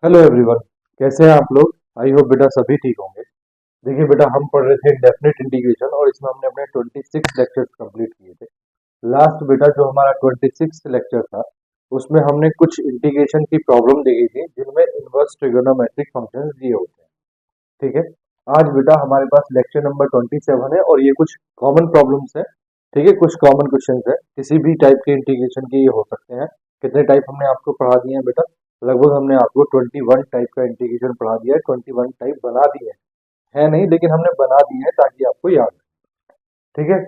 Hello everyone. कैसे हैं आप लोग? आई होप बेटा सभी ठीक होंगे। देखिए बेटा, हम पढ़ रहे थे डेफिनेट इंटीग्रेशन और इसमें हमने अपने 26 लेक्चर्स कंप्लीट किए थे। लास्ट बेटा जो हमारा 26 लेक्चर था उसमें हमने कुछ इंटीग्रेशन की प्रॉब्लम देखी थी जिनमें इनवर्स ट्रिगोनोमेट्रिक फंक्शंस दिए होते हैं। ठीक है। आज बेटा हमारे पास लेक्चर नंबर 27 है और ये कुछ कॉमन प्रॉब्लम्स है। ठीक है, कुछ कॉमन क्वेश्चंस है, किसी भी टाइप के इंटीग्रेशन के ये हो सकते हैं। कितने टाइप हमने आपको पढ़ा दिए हैं बेटा? लगभग हमने आपको 21 टाइप का इंटीग्रेशन पढ़ा दिया है, 21 टाइप बना दिए हैं। है नहीं, लेकिन हमने बना दिए हैं ताकि आपको याद रहे। ठीक है।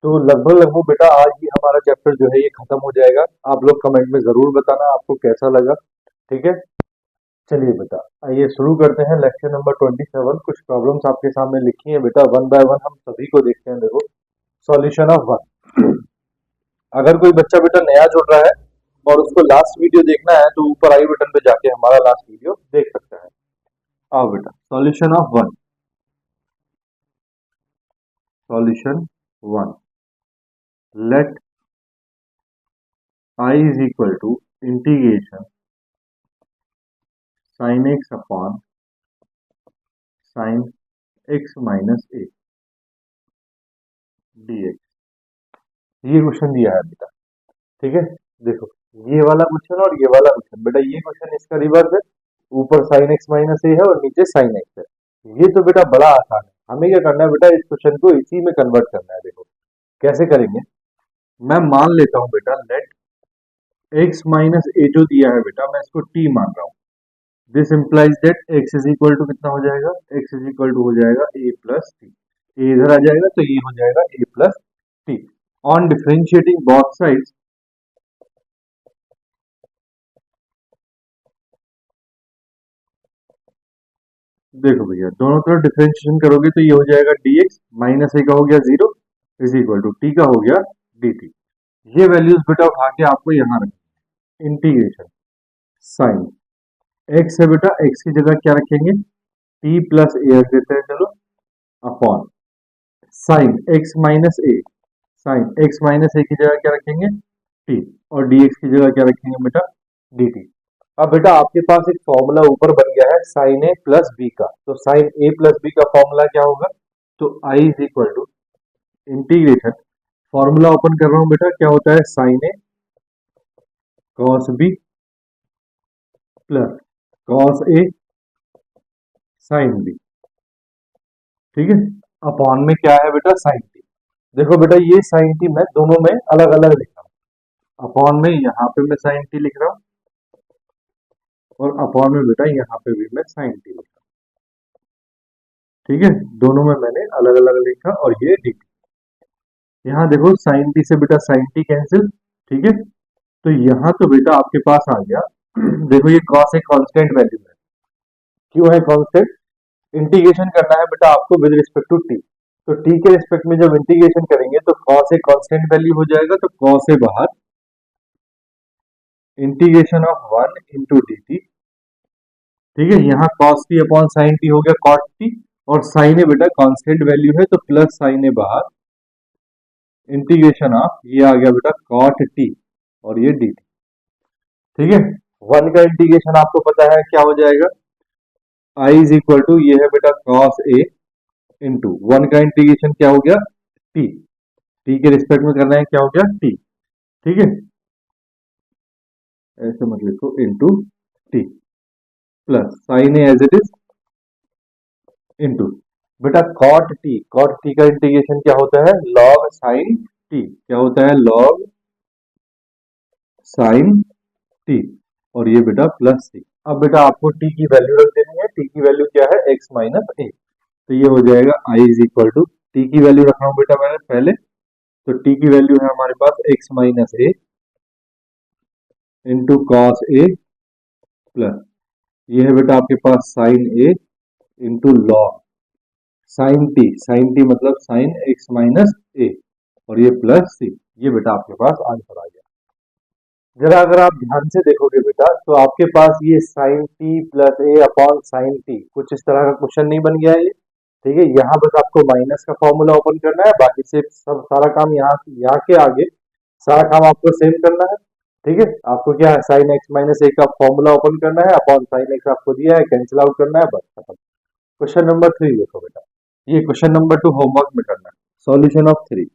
तो लगभग लगभग बेटा आज ही हमारा चैप्टर जो है ये खत्म हो जाएगा। आप लोग कमेंट में जरूर बताना आपको कैसा लगा। ठीक है। चलिए बेटा, आइए शुरू करते हैं लेक्चर नंबर 27। कुछ प्रॉब्लम्स आपके सामने लिखी हैं बेटा, वन बाय वन हम सभी को देखते हैं। देखो, सॉल्यूशन ऑफ वन। अगर कोई बच्चा बेटा नया जुड़ रहा है और उसको लास्ट वीडियो देखना है तो ऊपर आई बटन पे जाके हमारा लास्ट वीडियो देख सकता है। आओ बेटा, solution of one. Solution one. Let I is equal to integration sine x upon sine x minus a d x. ये क्वेश्चन दिया है बेटा। ठीक है। देखो, ये वाला क्वेश्चन और ये वाला क्वेश्चन बेटा, ये क्वेश्चन इसका रिवर्स है। ऊपर साइन एक्स माइनस ए है और नीचे साइन एक्स है। ये तो बेटा बड़ा आसान है। हमें क्या करना है बेटा, इस क्वेश्चन को इसी में कन्वर्ट करना है। देखो कैसे करेंगे। मैं मान लेता हूं बेटा, लेट एक्स माइनस ए जो दिया है बेटा, मैं इसको टी मान रहा हूं। This implies that x is equal to कितना हो जाएगा, एक्स इज इक्वल टू हो जाएगा ए प्लस टी। ए इधर आ जाएगा तो ये हो जाएगा A plus T. On differentiating both sides, देखो भैया दोनों तरफ डिफरेंशिएशन करोगे तो ये हो जाएगा dx, माइनस ए का हो गया 0, इज इक्वल टू टी का हो गया dt। ये वैल्यूज बेटा उठा के आपको यहाँ रखेंगे। इंटीग्रेशन साइन एक्स है बेटा, एक्स की जगह क्या रखेंगे, टी प्लस ए रख देते हैं चलो, upon sine x minus A, sine x minus ए की जगह क्या रखेंगे, टी, और dx की जगह क्या रखेंगे बेटा, dt। अब बेटा आपके पास एक फॉर्मूला ऊपर बन गया है साइन ए प्लस बी का। तो साइन ए प्लस बी का फॉर्मूला क्या होगा, तो I is equal to integration, formula open कर रहा हूं बेटा, क्या होता है sine A cos B plus cos A sine B. ठीक है। अपॉन में क्या है बेटा, साइन टी। देखो बेटा, ये साइन टी मैं दोनों में अलग अलग लिख रहा हूँ। अपॉन में यहाँ पे मैं साइन टी लिख रहा हूँ और अपॉन में बेटा यहाँ पे भी मैं साइन टी लिख रहा हूँ। ठीक है, दोनों में मैंने अलग अलग लिखा और ये डी। यहाँ देखो साइन टी से बेटा साइन टी कैंसिल। ठीक है। तो यहाँ तो बेटा आपके पास आ गया देखो ये कॉस एक कांस्टेंट वैल्यू है। क्यों है कांस्टेंट? इंटीग्रेशन करना है बेटा आपको विद रिस्पेक्ट टू टी। तो टी के रिस्पेक्ट में जब इंटीग्रेशन करेंगे तो कॉस एक कांस्टेंट वैल्यू हो जाएगा, तो कॉस से बाहर integration of one into D T. ठीक है, यहाँ cos T upon sine T हो गया कॉट टी, और साइन ए बेटा कांस्टेंट वैल्यू है तो प्लस साइन ए बाहर, इंटीग्रेशन ऑफ ये आ गया बेटा कॉट टी और ये डी टी। ठीक है। वन का इंटीग्रेशन आपको पता है क्या हो जाएगा, आई इज इक्वल टू ये है बेटा कॉस ए इंटू वन का इंटीग्रेशन क्या हो गया, टी, टी के रिस्पेक्ट में करना है क्या हो गया टी। ठीक है, ऐसे मत लिखो, into t plus sine a as it is into बेटा कॉट टी। कॉट टी का इंटीग्रेशन क्या होता है, लॉग साइन टी, क्या होता है लॉग साइन टी, और ये बेटा प्लस टी। अब बेटा आपको टी की वैल्यू रख देनी है। टी की वैल्यू क्या है, एक्स माइनस ए। तो ये हो जाएगा I is equal to, T की वैल्यू रख रहा हूं बेटा मैंने पहले, तो टी की वैल्यू है हमारे पास X minus A into cos A plus ये है बेटा आपके पास sine A into log sine T, sine T मतलब साइन एक्स माइनस ए, और ये प्लस सी। ये बेटा आपके पास आंसर आ गया। जरा अगर आप ध्यान से देखोगे बेटा तो आपके पास ये साइन टी प्लस ए अपॉन साइन टी कुछ इस तरह का क्वेश्चन नहीं बन गया है ये। ठीक है, यहाँ बस आपको माइनस का फॉर्मूला ओपन करना है, बाकी से सब सारा काम यहाँ यहाँ के आगे सारा काम आपको सेम करना है। ठीक है, आपको क्या है, साइन एक्स माइनस ए का फॉर्मूला ओपन करना है, अपॉन साइन एक्स आपको दिया है, कैंसिल आउट करना है, बस खत्म। क्वेश्चन नंबर 3 देखो बेटा, ये क्वेश्चन नंबर 2 होमवर्क में करना है, सॉल्यूशन ऑफ 3।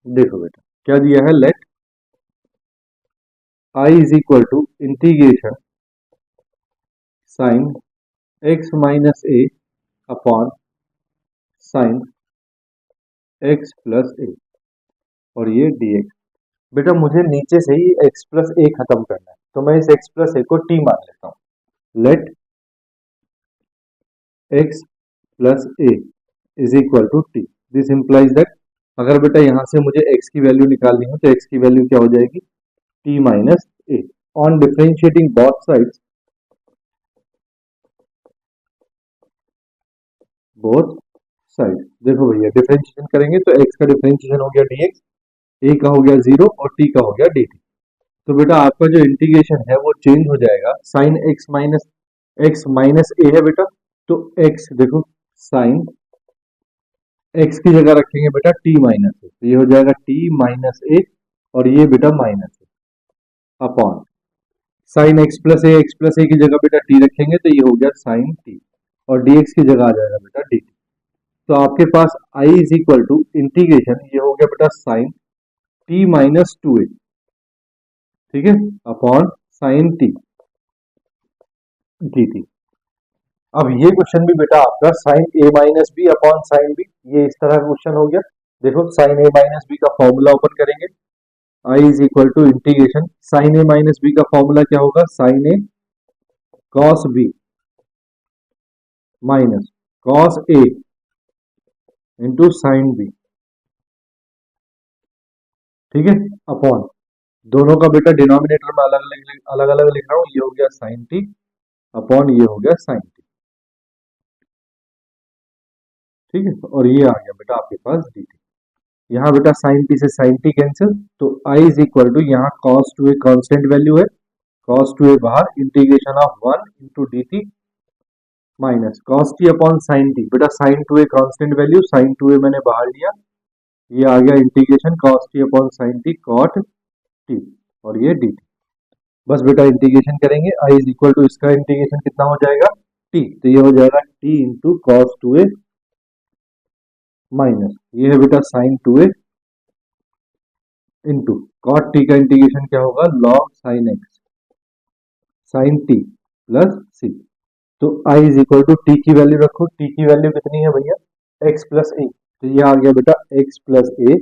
देखो बेटा क्या दिया है, let I is equal to integration sine x minus A upon sine x plus A, और ये dx। बेटा मुझे नीचे से ही x प्लस ए खत्म करना है, तो मैं इस x प्लस ए को t मान लेता हूं। Let x plus a is equal to t, this implies that, अगर बेटा यहां से मुझे x की वैल्यू निकालनी हो तो x की वैल्यू क्या हो जाएगी, t minus A. On differentiating both sides, both side, देखो भैया डिफरेंशिएशन करेंगे तो x का डिफरेंशिएशन हो गया dx, a का हो गया 0 और t का हो गया dt। तो बेटा आपका जो इंटीग्रेशन है वो चेंज हो जाएगा, साइन एक्स माइनस ए है बेटा, तो x देखो साइन x की जगह रखेंगे बेटा t माइनस ए, तो ये हो जाएगा t माइनस ए, और ये बेटा minus A upon sine x plus ए की जगह बेटा t रखेंगे तो ये हो गया साइन t, और dx की जगह आ जाएगा बेटा dt। तो आपके पास i is equal to integration, ये हो गया बेटा साइन t माइनस 2a, ठीक है, अपॉन साइन t dt। अब ये क्वेश्चन भी बेटा आपका साइन ए minus B upon sine B, ये इस तरह का क्वेश्चन हो गया। देखो साइन ए माइनस बी का फॉर्मूला ओपन करेंगे, I is equal to integration sine A minus B का फॉर्मूला क्या होगा, sine A cos B minus cos A into sine B, ठीक है, अपॉन दोनों का बेटा डिनोमिनेटर में अलग अलग लिख रहा हूं, ये हो गया साइन टी अपॉन ये हो गया साइन टी, ठीक है, और ये आ गया बेटा आपके पास डी टी। यहाँ बेटा साइन टी से साइन टी कैंसिल, तो आई इज इक्वल टू यहाँ cos two A constant value है, कॉस टू ए बाहर, integration of 1 into D T minus cos T upon sine T, बेटा sine two A constant value, sine two A मैंने बाहर लिया, ये आ गया integration cos T upon sine T cot T, और ये डी टी। बस बेटा इंटीग्रेशन करेंगे, आई इज इक्वल टू इसका इंटीग्रेशन कितना हो जाएगा, टी, तो ये हो जाएगा T into cos two A minus ये है बेटा sine two A into cot T का इंटीग्रेशन क्या होगा, log sine X sine T plus C. तो I is equal to T की वैल्यू रखो, टी की वैल्यू कितनी है भैया, एक्स प्लस ए, तो ये आ गया बेटा X plus A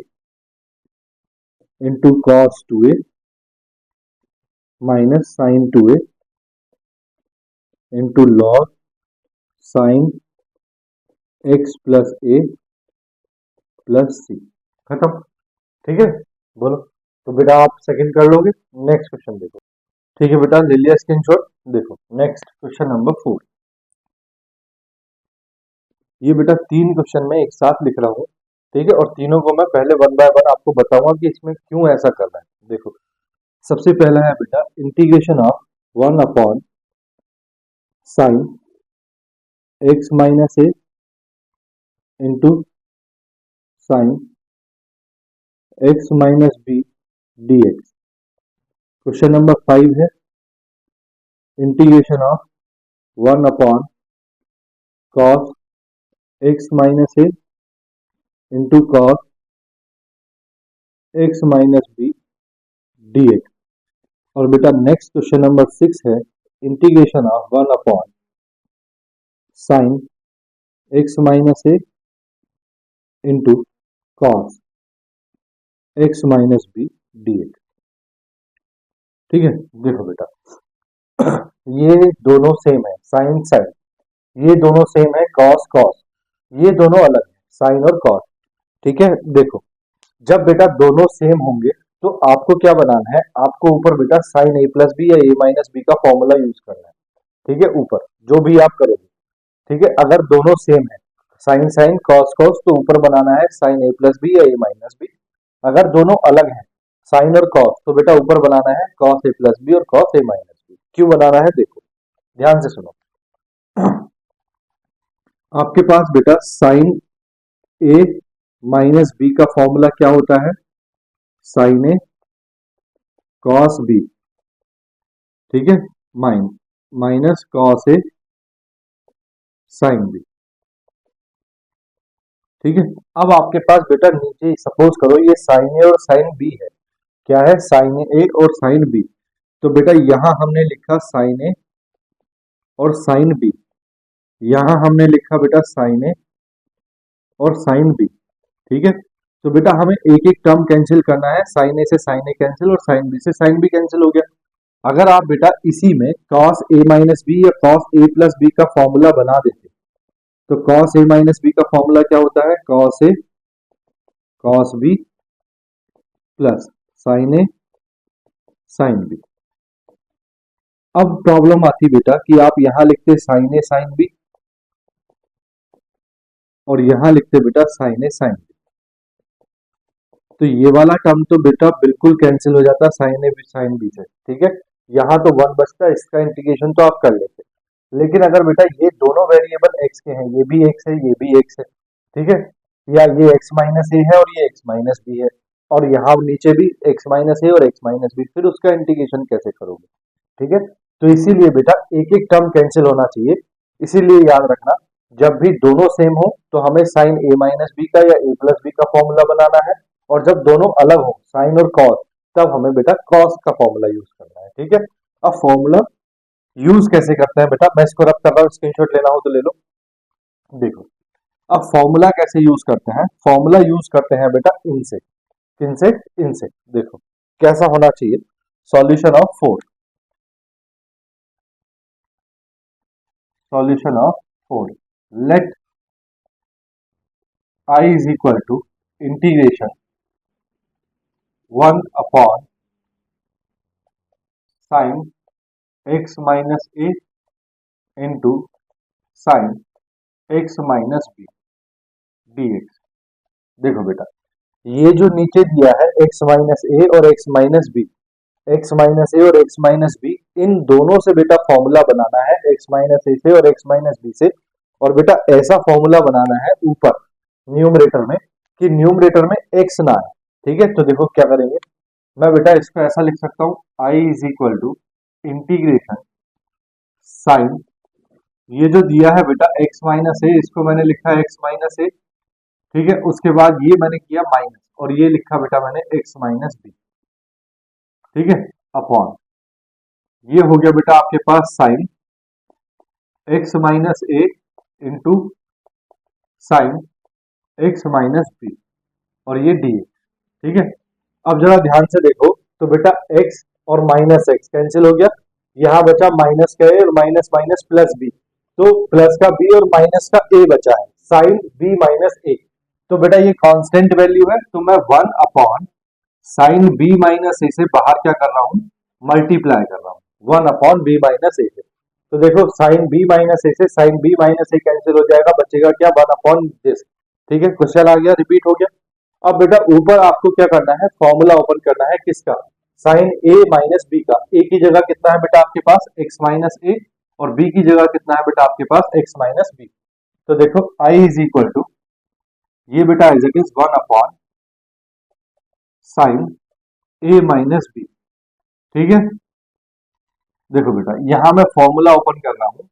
into cos two A minus sine two A into log sine x plus A plus C, खत्म, ठीक है, बोलो। तो बेटा आप सेकंड कर लोगे, नेक्स्ट क्वेश्चन देखो, ठीक है बेटा ले लिया स्क्रीनशॉट। देखो नेक्स्ट क्वेश्चन नंबर 4, ये बेटा 3 क्वेश्चन में एक साथ लिख रहा हूँ, ठीक है, और तीनों को मैं पहले वन बाय वन आपको बताऊंगा कि इसमें क्यों ऐसा कर रहा है। देखो सबसे पहला है बेटा integration of 1 upon sine x minus A into sine x minus B D x. Question number 5 है integration of 1 upon cos x minus A into cos x minus B D x. और बेटा नेक्स्ट क्वेश्चन नंबर 6 है integration of 1 upon sine x minus A into cos x minus B D x, ठीक है। देखो बेटा ये दोनों same है, साइन साइन, ये दोनों सेम है, कॉस कॉस, ये दोनों अलग है, साइन और कॉस, ठीक है। देखो जब बेटा दोनों सेम होंगे तो आपको क्या बनाना है, आपको ऊपर बेटा साइन ए प्लस बी या ए माइनस बी का फॉर्मूला यूज करना है, ठीक है, ऊपर जो भी आप करोगे, ठीक है। अगर दोनों सेम है, साइन साइन कॉस कॉस, तो ऊपर बनाना है साइन ए प्लस बी या ए माइनस बी। अगर दोनों अलग हैं, साइन और कॉस, तो बेटा ऊपर बनाना है कॉस ए प्लस बी और कॉस ए माइनस बी। क्यों बनाना है, देखो ध्यान से सुनो। आपके पास बेटा साइन ए माइनस बी का फॉर्मूला क्या होता है, साइन ए कॉस बी, ठीक है, minus cos A sine B, ठीक है। अब आपके पास बेटा नीचे सपोज करो ये साइन ए और साइन बी है, क्या है, साइन ए और साइन बी। तो बेटा यहां हमने लिखा साइन ए और साइन बी, यहां हमने लिखा बेटा साइन ए और साइन बी, ठीक है। तो बेटा हमें एक एक टर्म कैंसिल करना है, साइन ए से साइन ए कैंसिल और साइन बी से साइन बी कैंसिल हो गया। अगर आप बेटा इसी में कॉस ए माइनस बी या कॉस ए प्लस बी का फॉर्मूला बना देते, तो कॉस ए माइनस बी का फॉर्मूला क्या होता है, cos A cos B plus sine A sine B. अब प्रॉब्लम आती बेटा कि आप यहां लिखते साइन ए साइन बी और यहां लिखते बेटा साइन ए साइन बी, तो ये वाला टर्म तो बेटा बिल्कुल कैंसिल हो जाता साइन ए साइन बी से, ठीक है। यहाँ तो वन बचता, इसका इंटीग्रेशन तो आप कर लेते। लेकिन अगर बेटा ये दोनों वेरिएबल एक्स के हैं, ये भी एक्स है ये भी एक्स है, ठीक है, या ये एक्स माइनस ए है और ये एक्स माइनस बी है, और यहाँ नीचे भी एक्स माइनस ए और एक्स माइनस बी, फिर उसका इंटीग्रेशन कैसे करोगे, ठीक है। तो इसीलिए बेटा एक एक टर्म कैंसिल होना चाहिए। इसीलिए याद रखना, जब भी दोनों सेम हो तो हमें साइन ए माइनस बी का या ए प्लस बी का फॉर्मूला बनाना है, और जब दोनों अलग हो साइन और कॉस, तब हमें बेटा कॉस का फॉर्मूला यूज करना है, ठीक है। अब फॉर्मूला यूज कैसे करते हैं बेटा, मैं इसको रब कर रहा हूँ, स्क्रीनशॉट लेना हो तो ले लो। देखो अब फॉर्मूला कैसे यूज करते हैं, फॉर्मूला यूज करते हैं बेटा इनसे, किनसे, इनसे। देखो कैसा होना चाहिए, solution of four, solution of four, let I is equal to integration 1 upon sine x minus A into sine x minus B D x. देखो बेटा ये जो नीचे दिया है एक्स माइनस ए और X minus B, X minus A और X minus B, इन दोनों से बेटा फॉर्मूला बनाना है, एक्स माइनस ए से और एक्स माइनस बी से। और बेटा ऐसा फॉर्मूला बनाना है ऊपर न्यूमरेटर में कि न्यूमरेटर में एक्स ना आए, ठीक है। तो देखो क्या करेंगे, मैं बेटा इसको ऐसा लिख सकता हूं, I is equal to integration sine, ये जो दिया है बेटा एक्स माइनस ए, इसको मैंने लिखा है एक्स माइनस ए, ठीक है। उसके बाद ये मैंने किया माइनस, और ये लिखा बेटा मैंने एक्स माइनस बी, ठीक है, अपॉन ये हो गया बेटा आपके पास साइन एक्स माइनस ए into sine x minus B, और ये डी, ठीक है। अब जरा ध्यान से देखो, तो बेटा x और माइनस एक्स कैंसिल हो गया, यहां बचा माइनस का ए और माइनस माइनस प्लस बी, तो प्लस का बी और माइनस का ए बचा है, साइन बी माइनस ए। तो बेटा ये कांस्टेंट वैल्यू है, तो मैं 1 अपॉन साइन बी माइनस ए से बाहर क्या कर रहा हूं, मल्टीप्लाई कर रहा हूं, 1 अपॉन बी माइनस ए से। तो देखो साइन बी माइनस ए से साइन बी माइनस ए कैंसिल हो जाएगा, बचेगा क्या, 1 अपॉन दिस, ठीक है। क्वेश्चन आ गया, रिपीट हो गया। अब बेटा ऊपर आपको क्या करना है, फॉर्मूला ओपन करना है किसका, साइन ए माइनस बी का। ए की जगह कितना है बेटा आपके पास, एक्स माइनस ए, और बी की जगह कितना है बेटा आपके पास, एक्स माइनस बी। तो देखो आई इज इक्वल टू, ये बेटा is it is 1 upon sine A minus B, ठीक है। देखो बेटा यहां मैं फॉर्मूला ओपन कर रहा हूं,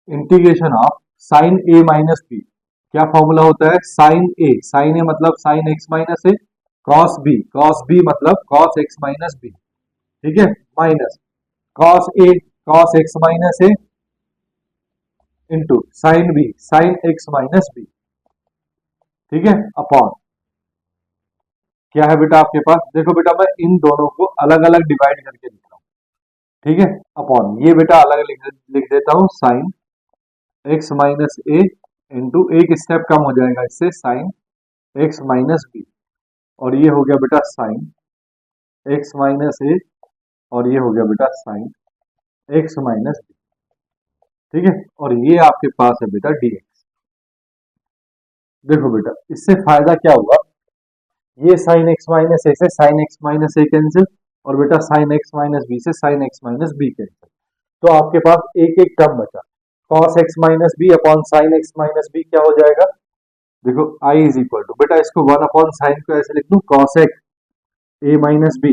integration of sine A minus B, क्या फॉर्मूला होता है, साइन ए मतलब sine x minus A, cos B मतलब कॉस एक्स माइनस बी, ठीक है, माइनस कॉस एक्स माइनस ए into sine B sine x minus B, ठीक है, अपॉन क्या है बेटा आपके पास, देखो बेटा मैं इन दोनों को अलग अलग डिवाइड करके लिख रहा हूं, ठीक है, अपॉन ये बेटा अलग लिख देता हूं, साइन एक्स माइनस ए इंटू एक स्टेप कम हो जाएगा इससे, साइन एक्स माइनस बी, और ये हो गया बेटा साइन एक्स माइनस ए, और ये हो गया बेटा साइन एक्स माइनस बी, ठीक है। और ये आपके पास है बेटा डी एक्स। देखो बेटा इससे फायदा क्या होगा, ये साइन एक्स माइनस ए से साइन एक्स माइनस ए कैंसिल, और बेटा साइन एक्स माइनस बी से sine x minus B cancel, तो आपके पास एक एक टर्म बचा, cos x minus B upon sine x minus B क्या हो जाएगा, देखो i इज इक्वल टू, बेटा इसको 1/sin को ऐसे लिख लूं cosec a माइनस बी।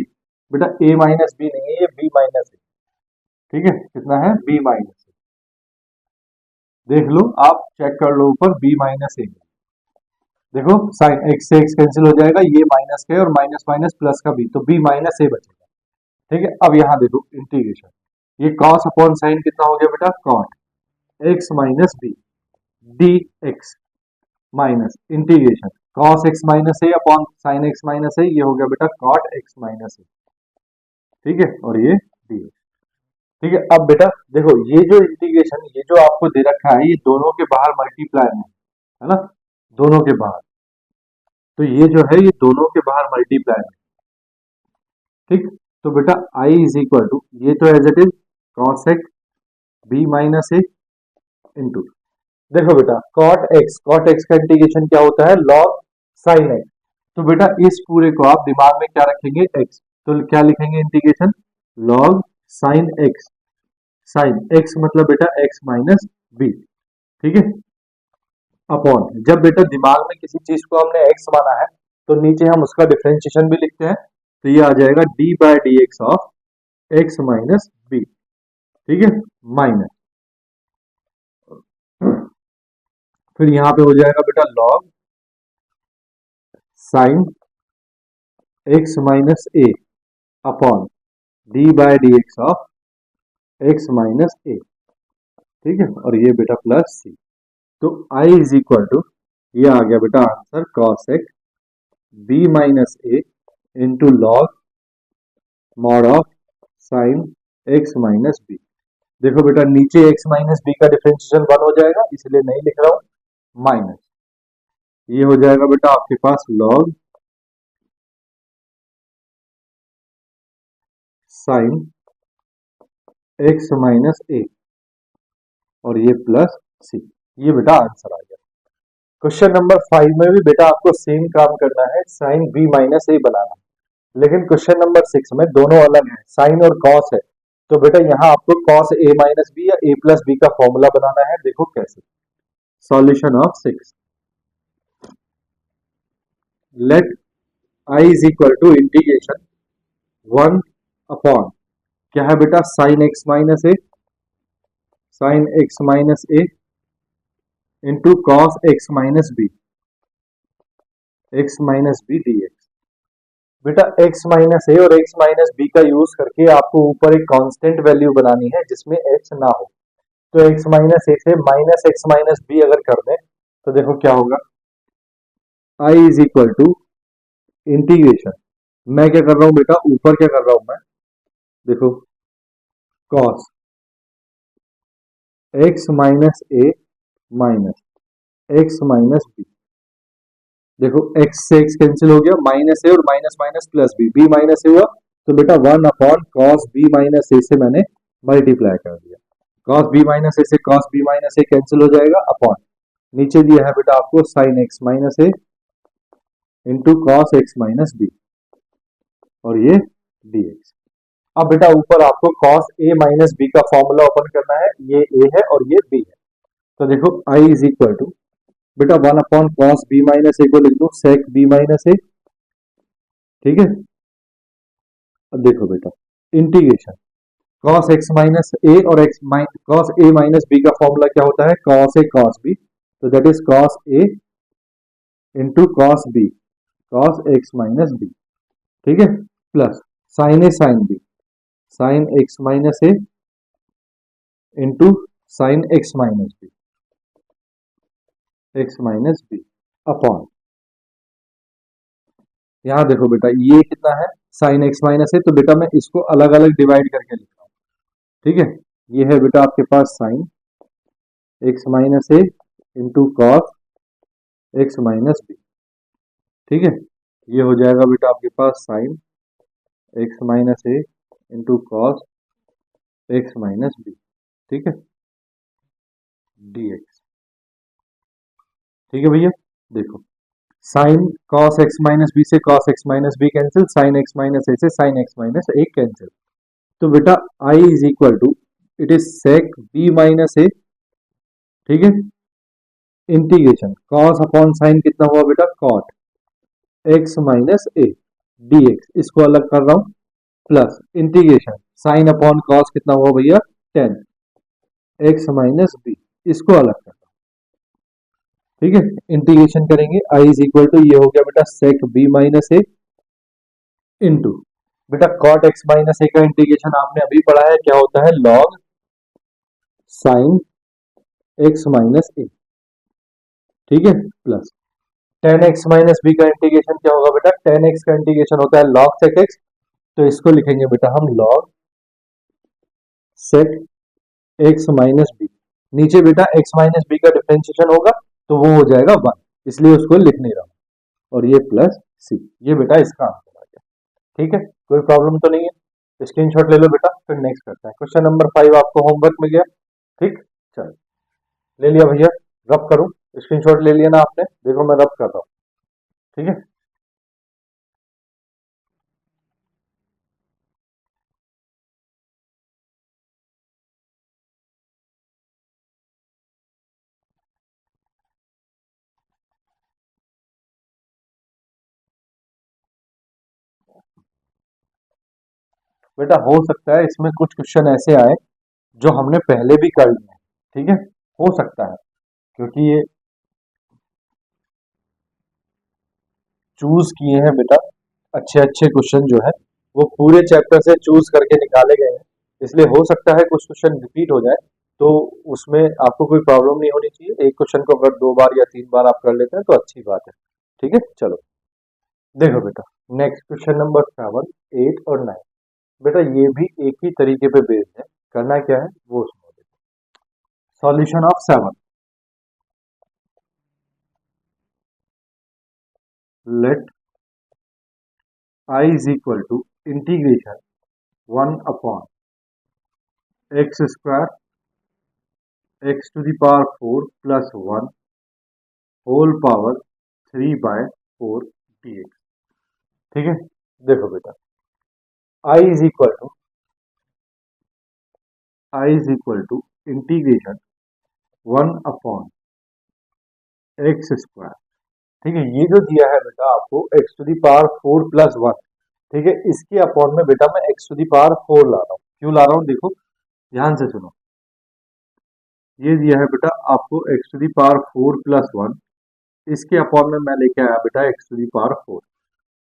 बेटा a माइनस बी नहीं है, ये b माइनस है। ठीक है, कितना है b माइनस, देख लो आप चेक कर लो ऊपर b माइनस ए। देखो साइन x से x कैंसिल हो जाएगा, ये माइनस का है और माइनस माइनस प्लस का b, तो b माइनस ए बचेगा। ठीक है, अब यहाँ देखो इंटीग्रेशन, ये cos अपॉन साइन कितना हो गया बेटा, cot x minus B D X minus integration cos x minus A upon sine x minus A, ये हो गया बेटा cot x माइनस ए। ठीक है, और ये डी। ठीक है, अब बेटा देखो ये जो इंटीग्रेशन, ये जो आपको दे रखा है, ये दोनों के बाहर मल्टीप्लाई है ना, दोनों के बाहर, तो ये जो है ये दोनों के बाहर मल्टीप्लाई है। ठीक, तो बेटा i इज इक्वल टू, ये तो as it is cosec b minus A into, देखो बेटा cot x का इंटीग्रेशन क्या होता है, log sin x। तो बेटा इस पूरे को आप दिमाग में क्या रखेंगे, x, तो क्या लिखेंगे integration log sin x, sin x मतलब बेटा x माइनस b। ठीक है, अपॉन, जब बेटा दिमाग में किसी चीज को हमने x माना है तो नीचे हम उसका डिफरेंशिएशन भी लिखते हैं, तो ये आ जाएगा d by d x of x minus b। ठीक है, माइनस, फिर यहाँ पे हो जाएगा बेटा log sin x minus a upon d by d x of x minus a। ठीक है, और ये बेटा प्लस c, तो i इज इक्वल टू, ये आ गया बेटा answer cosec b minus a into log mod of sine x minus b। देखो बेटा नीचे x माइनस b का डिफरेंशिएशन 1 हो जाएगा, इसलिए नहीं लिख रहा हूं, माइनस, ये हो जाएगा बेटा आपके पास log sine x minus a और ये प्लस c, ये बेटा आंसर आ गया। क्वेश्चन नंबर 5 में भी बेटा आपको सेम काम करना है, साइन b माइनस a बनाना, लेकिन क्वेश्चन नंबर 6 में दोनों अलग है, साइन और कॉस है, तो बेटा यहाँ आपको कॉस a माइनस बी या a प्लस बी का फॉर्मूला बनाना है। देखो कैसे, solution of 6, let i is equal to integration 1 upon, क्या है बेटा, sine x minus A, sine x minus A into cos x minus B, x minus B D X. बेटा x minus A और x minus B का use करके आपको ऊपर एक कांस्टेंट वैल्यू बनानी है जिसमें x ना हो, तो x माइनस ए से माइनस x माइनस बी अगर कर दें तो देखो क्या होगा, i is equal to integration, मैं क्या कर रहा हूं बेटा, ऊपर क्या कर रहा हूं मैं, देखो cos x माइनस ए माइनस x माइनस बी, देखो x से x कैंसिल हो गया, माइनस ए और minus minus plus B, B minus A हुआ, तो बेटा 1 अपॉन cos b माइनस ए से मैंने मल्टीप्लाई कर दिया, cos b माइनस ए से cos b माइनस ए कैंसिल हो जाएगा, अपॉन नीचे दिया है बेटा आपको sin x माइनस ए into cos x minus B और ये dx। अब बेटा ऊपर आपको cos a माइनस बी का फॉर्मूला ओपन करना है, ये a है और ये b है, तो देखो i इज इक्वल टू, बेटा 1 अपॉन कॉस b माइनस ए को लिख दो sec b माइनस ए। ठीक है, अब देखो बेटा integration cos x minus A और cos a माइनस बी का फॉर्मूला क्या होता है, cos a cos b, तो that is cos a into cos b cos x minus b। ठीक है, plus sine A sine B, sine x minus A into sine x minus B, x minus B upon, यहां देखो बेटा ये कितना है, sign x minus ए, तो बेटा मैं इसको अलग अलग डिवाइड करके लिख रहा हूं। ठीक है, ये है बेटा आपके पास साइन x माइनस ए into cos x minus B. ठीक है, ये हो जाएगा बेटा आपके पास साइन x माइनस ए into cos x minus B. ठीक है, dx। ठीक है भैया, देखो sine cos x minus B से cos x minus B cancel, sine x minus ए से साइन x माइनस ए कैंसिल, तो बेटा i is equal to, it is sec b minus a. ठीक है, इंटीग्रेशन कॉस अपॉन साइन कितना हुआ बेटा, cot x minus a d x, इसको अलग कर रहा हूं, plus integration sine upon cos कितना हुआ भैया, टेन एक्स माइनस बी, इसको अलग कर रहा हूं। ठीक है, इंटीग्रेशन करेंगे, आई इज इक्वल टू ये हो गया बेटा सेक बी माइनस ए इंटू बेटा कॉट एक्स माइनस ए का इंटीग्रेशन आपने अभी पढ़ा है, क्या होता है, log sine x minus a. ठीक है, plus tan x minus B का इंटीग्रेशन क्या होगा बेटा, टेन एक्स का इंटीग्रेशन होता है लॉग सेक एक्स, तो इसको लिखेंगे बेटा हम log sec x minus b, नीचे बेटा एक्स माइनस बी का डिफरेंशिएशन होगा तो वो हो जाएगा वन, इसलिए उसको लिख नहीं रहा हूं, और ये प्लस सी, ये बेटा इसका आंसर आ गया। ठीक है, कोई प्रॉब्लम तो नहीं है, स्क्रीनशॉट ले लो बेटा, फिर नेक्स्ट करते हैं। क्वेश्चन नंबर 5 आपको होमवर्क में गया। ठीक, चलो ले लिया भैया, रब करूं, स्क्रीनशॉट ले लिया ना आपने, देखो मैं रब कर रहा हूं। ठीक है, बेटा हो सकता है इसमें कुछ क्वेश्चन ऐसे आए जो हमने पहले भी कर लिए हैं। ठीक है, हो सकता है, क्योंकि ये चूज किए हैं बेटा, अच्छे अच्छे क्वेश्चन जो है वो पूरे चैप्टर से चूज करके निकाले गए हैं, इसलिए हो सकता है कुछ क्वेश्चन रिपीट हो जाए, तो उसमें आपको कोई प्रॉब्लम नहीं होनी चाहिए। एक क्वेश्चन को अगर 2 बार या 3 बार आप कर लेते हैं तो अच्छी बात है। ठीक है, चलो देखो बेटा, नेक्स्ट क्वेश्चन नंबर 7, 8 और 9, बेटा ये भी एक ही तरीके पे बेस्ड है, करना क्या है वो सुनो। Solution of 7, let I is equal to integration 1 upon x to the power 4 plus 1 whole power 3/4 dx। ठीक है, देखो बेटा I is equal to integration 1 upon x²। ठीक है, ये जो दिया है बेटा आपको x to the power 4 plus 1, ठीक है, इसके अपॉन में बेटा मैं एक्स टू दी पावर 4 ला रहा हूँ। क्यों ला रहा हूँ, देखो ध्यान से सुनो, ये दिया है बेटा आपको x to the power 4 plus 1, इसके अपॉन में मैं लेके आया बेटा एक्स टू दी पावर 4।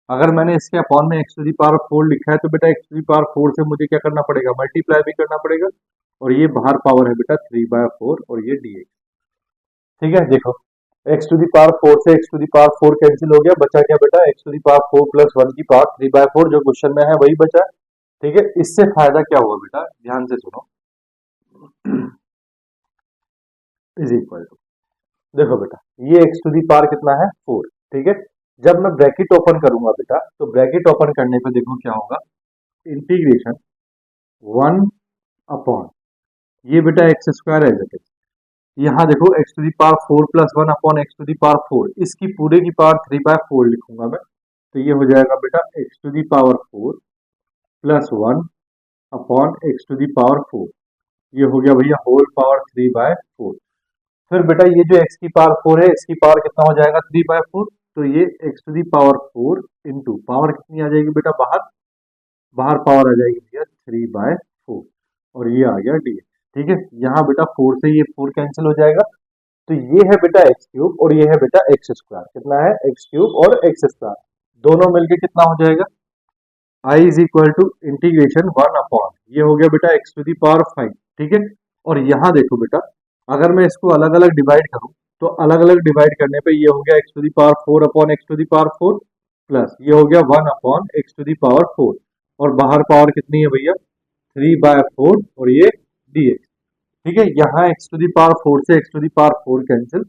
अगर मैंने इसके अपॉन में एक्स टू दी पावर 4 लिखा है तो बेटा एक्स टू दी पावर 4 से मुझे क्या करना पड़ेगा, मल्टीप्लाई भी करना पड़ेगा, और ये बाहर पावर है बेटा 3/4 और ये dx। ठीक है, देखो एक्स टू दी पावर 4 से x to the power 4 cancel हो गया, बचा क्या बेटा x to the power 4 plus 1 की पावर 3/4, जो क्वेश्चन में है वही बचा। ठीक है, इससे फायदा क्या हुआ बेटा, ध्यान से सुनो, इज इक्वल टू, देखो बेटा ये एक्स टू दी पावर कितना है 4। ठीक है, जब मैं ब्रैकेट ओपन करूंगा बेटा, तो ब्रैकेट ओपन करने पे देखो क्या होगा, इंटीग्रेशन 1 अपॉन, ये बेटा x² है जैसे, यहाँ देखो x to the power 4 plus 1 upon x to the power 4, इसकी पूरे की पावर 3/4 लिखूंगा मैं, तो ये हो जाएगा बेटा x to the power 4 plus 1 upon x to the power 4, ये हो गया भैया होल पावर 3/4। फिर बेटा ये जो x की पावर 4 है, इसकी पावर कितना हो जाएगा 3/4, तो ये x to the power 4 into power कितनी आ जाएगी बेटा बाहर, बाहर पावर आ जाएगी भैया 3/4, और ये आ गया डी। ठीक है, यहाँ बेटा 4 से ये 4 कैंसिल हो जाएगा, तो ये है बेटा x³ और ये है बेटा x², कितना है x³ और x², दोनों मिलके कितना हो जाएगा, I is equal to integration 1 upon, ये हो गया बेटा एक्स टू दी पावर 5। ठीक है, और यहाँ देखो बेटा अगर मैं इसको अलग अलग डिवाइड करूं, तो अलग अलग डिवाइड करने पे ये हो गया x to the power 4 upon x to the power 4, plus ये हो गया 1 upon x to the power 4, और बाहर पावर कितनी है भैया 3/4 और ये dx। ठीक है, यहाँ एक्स टू दी पावर 4 से x to the power 4 cancel,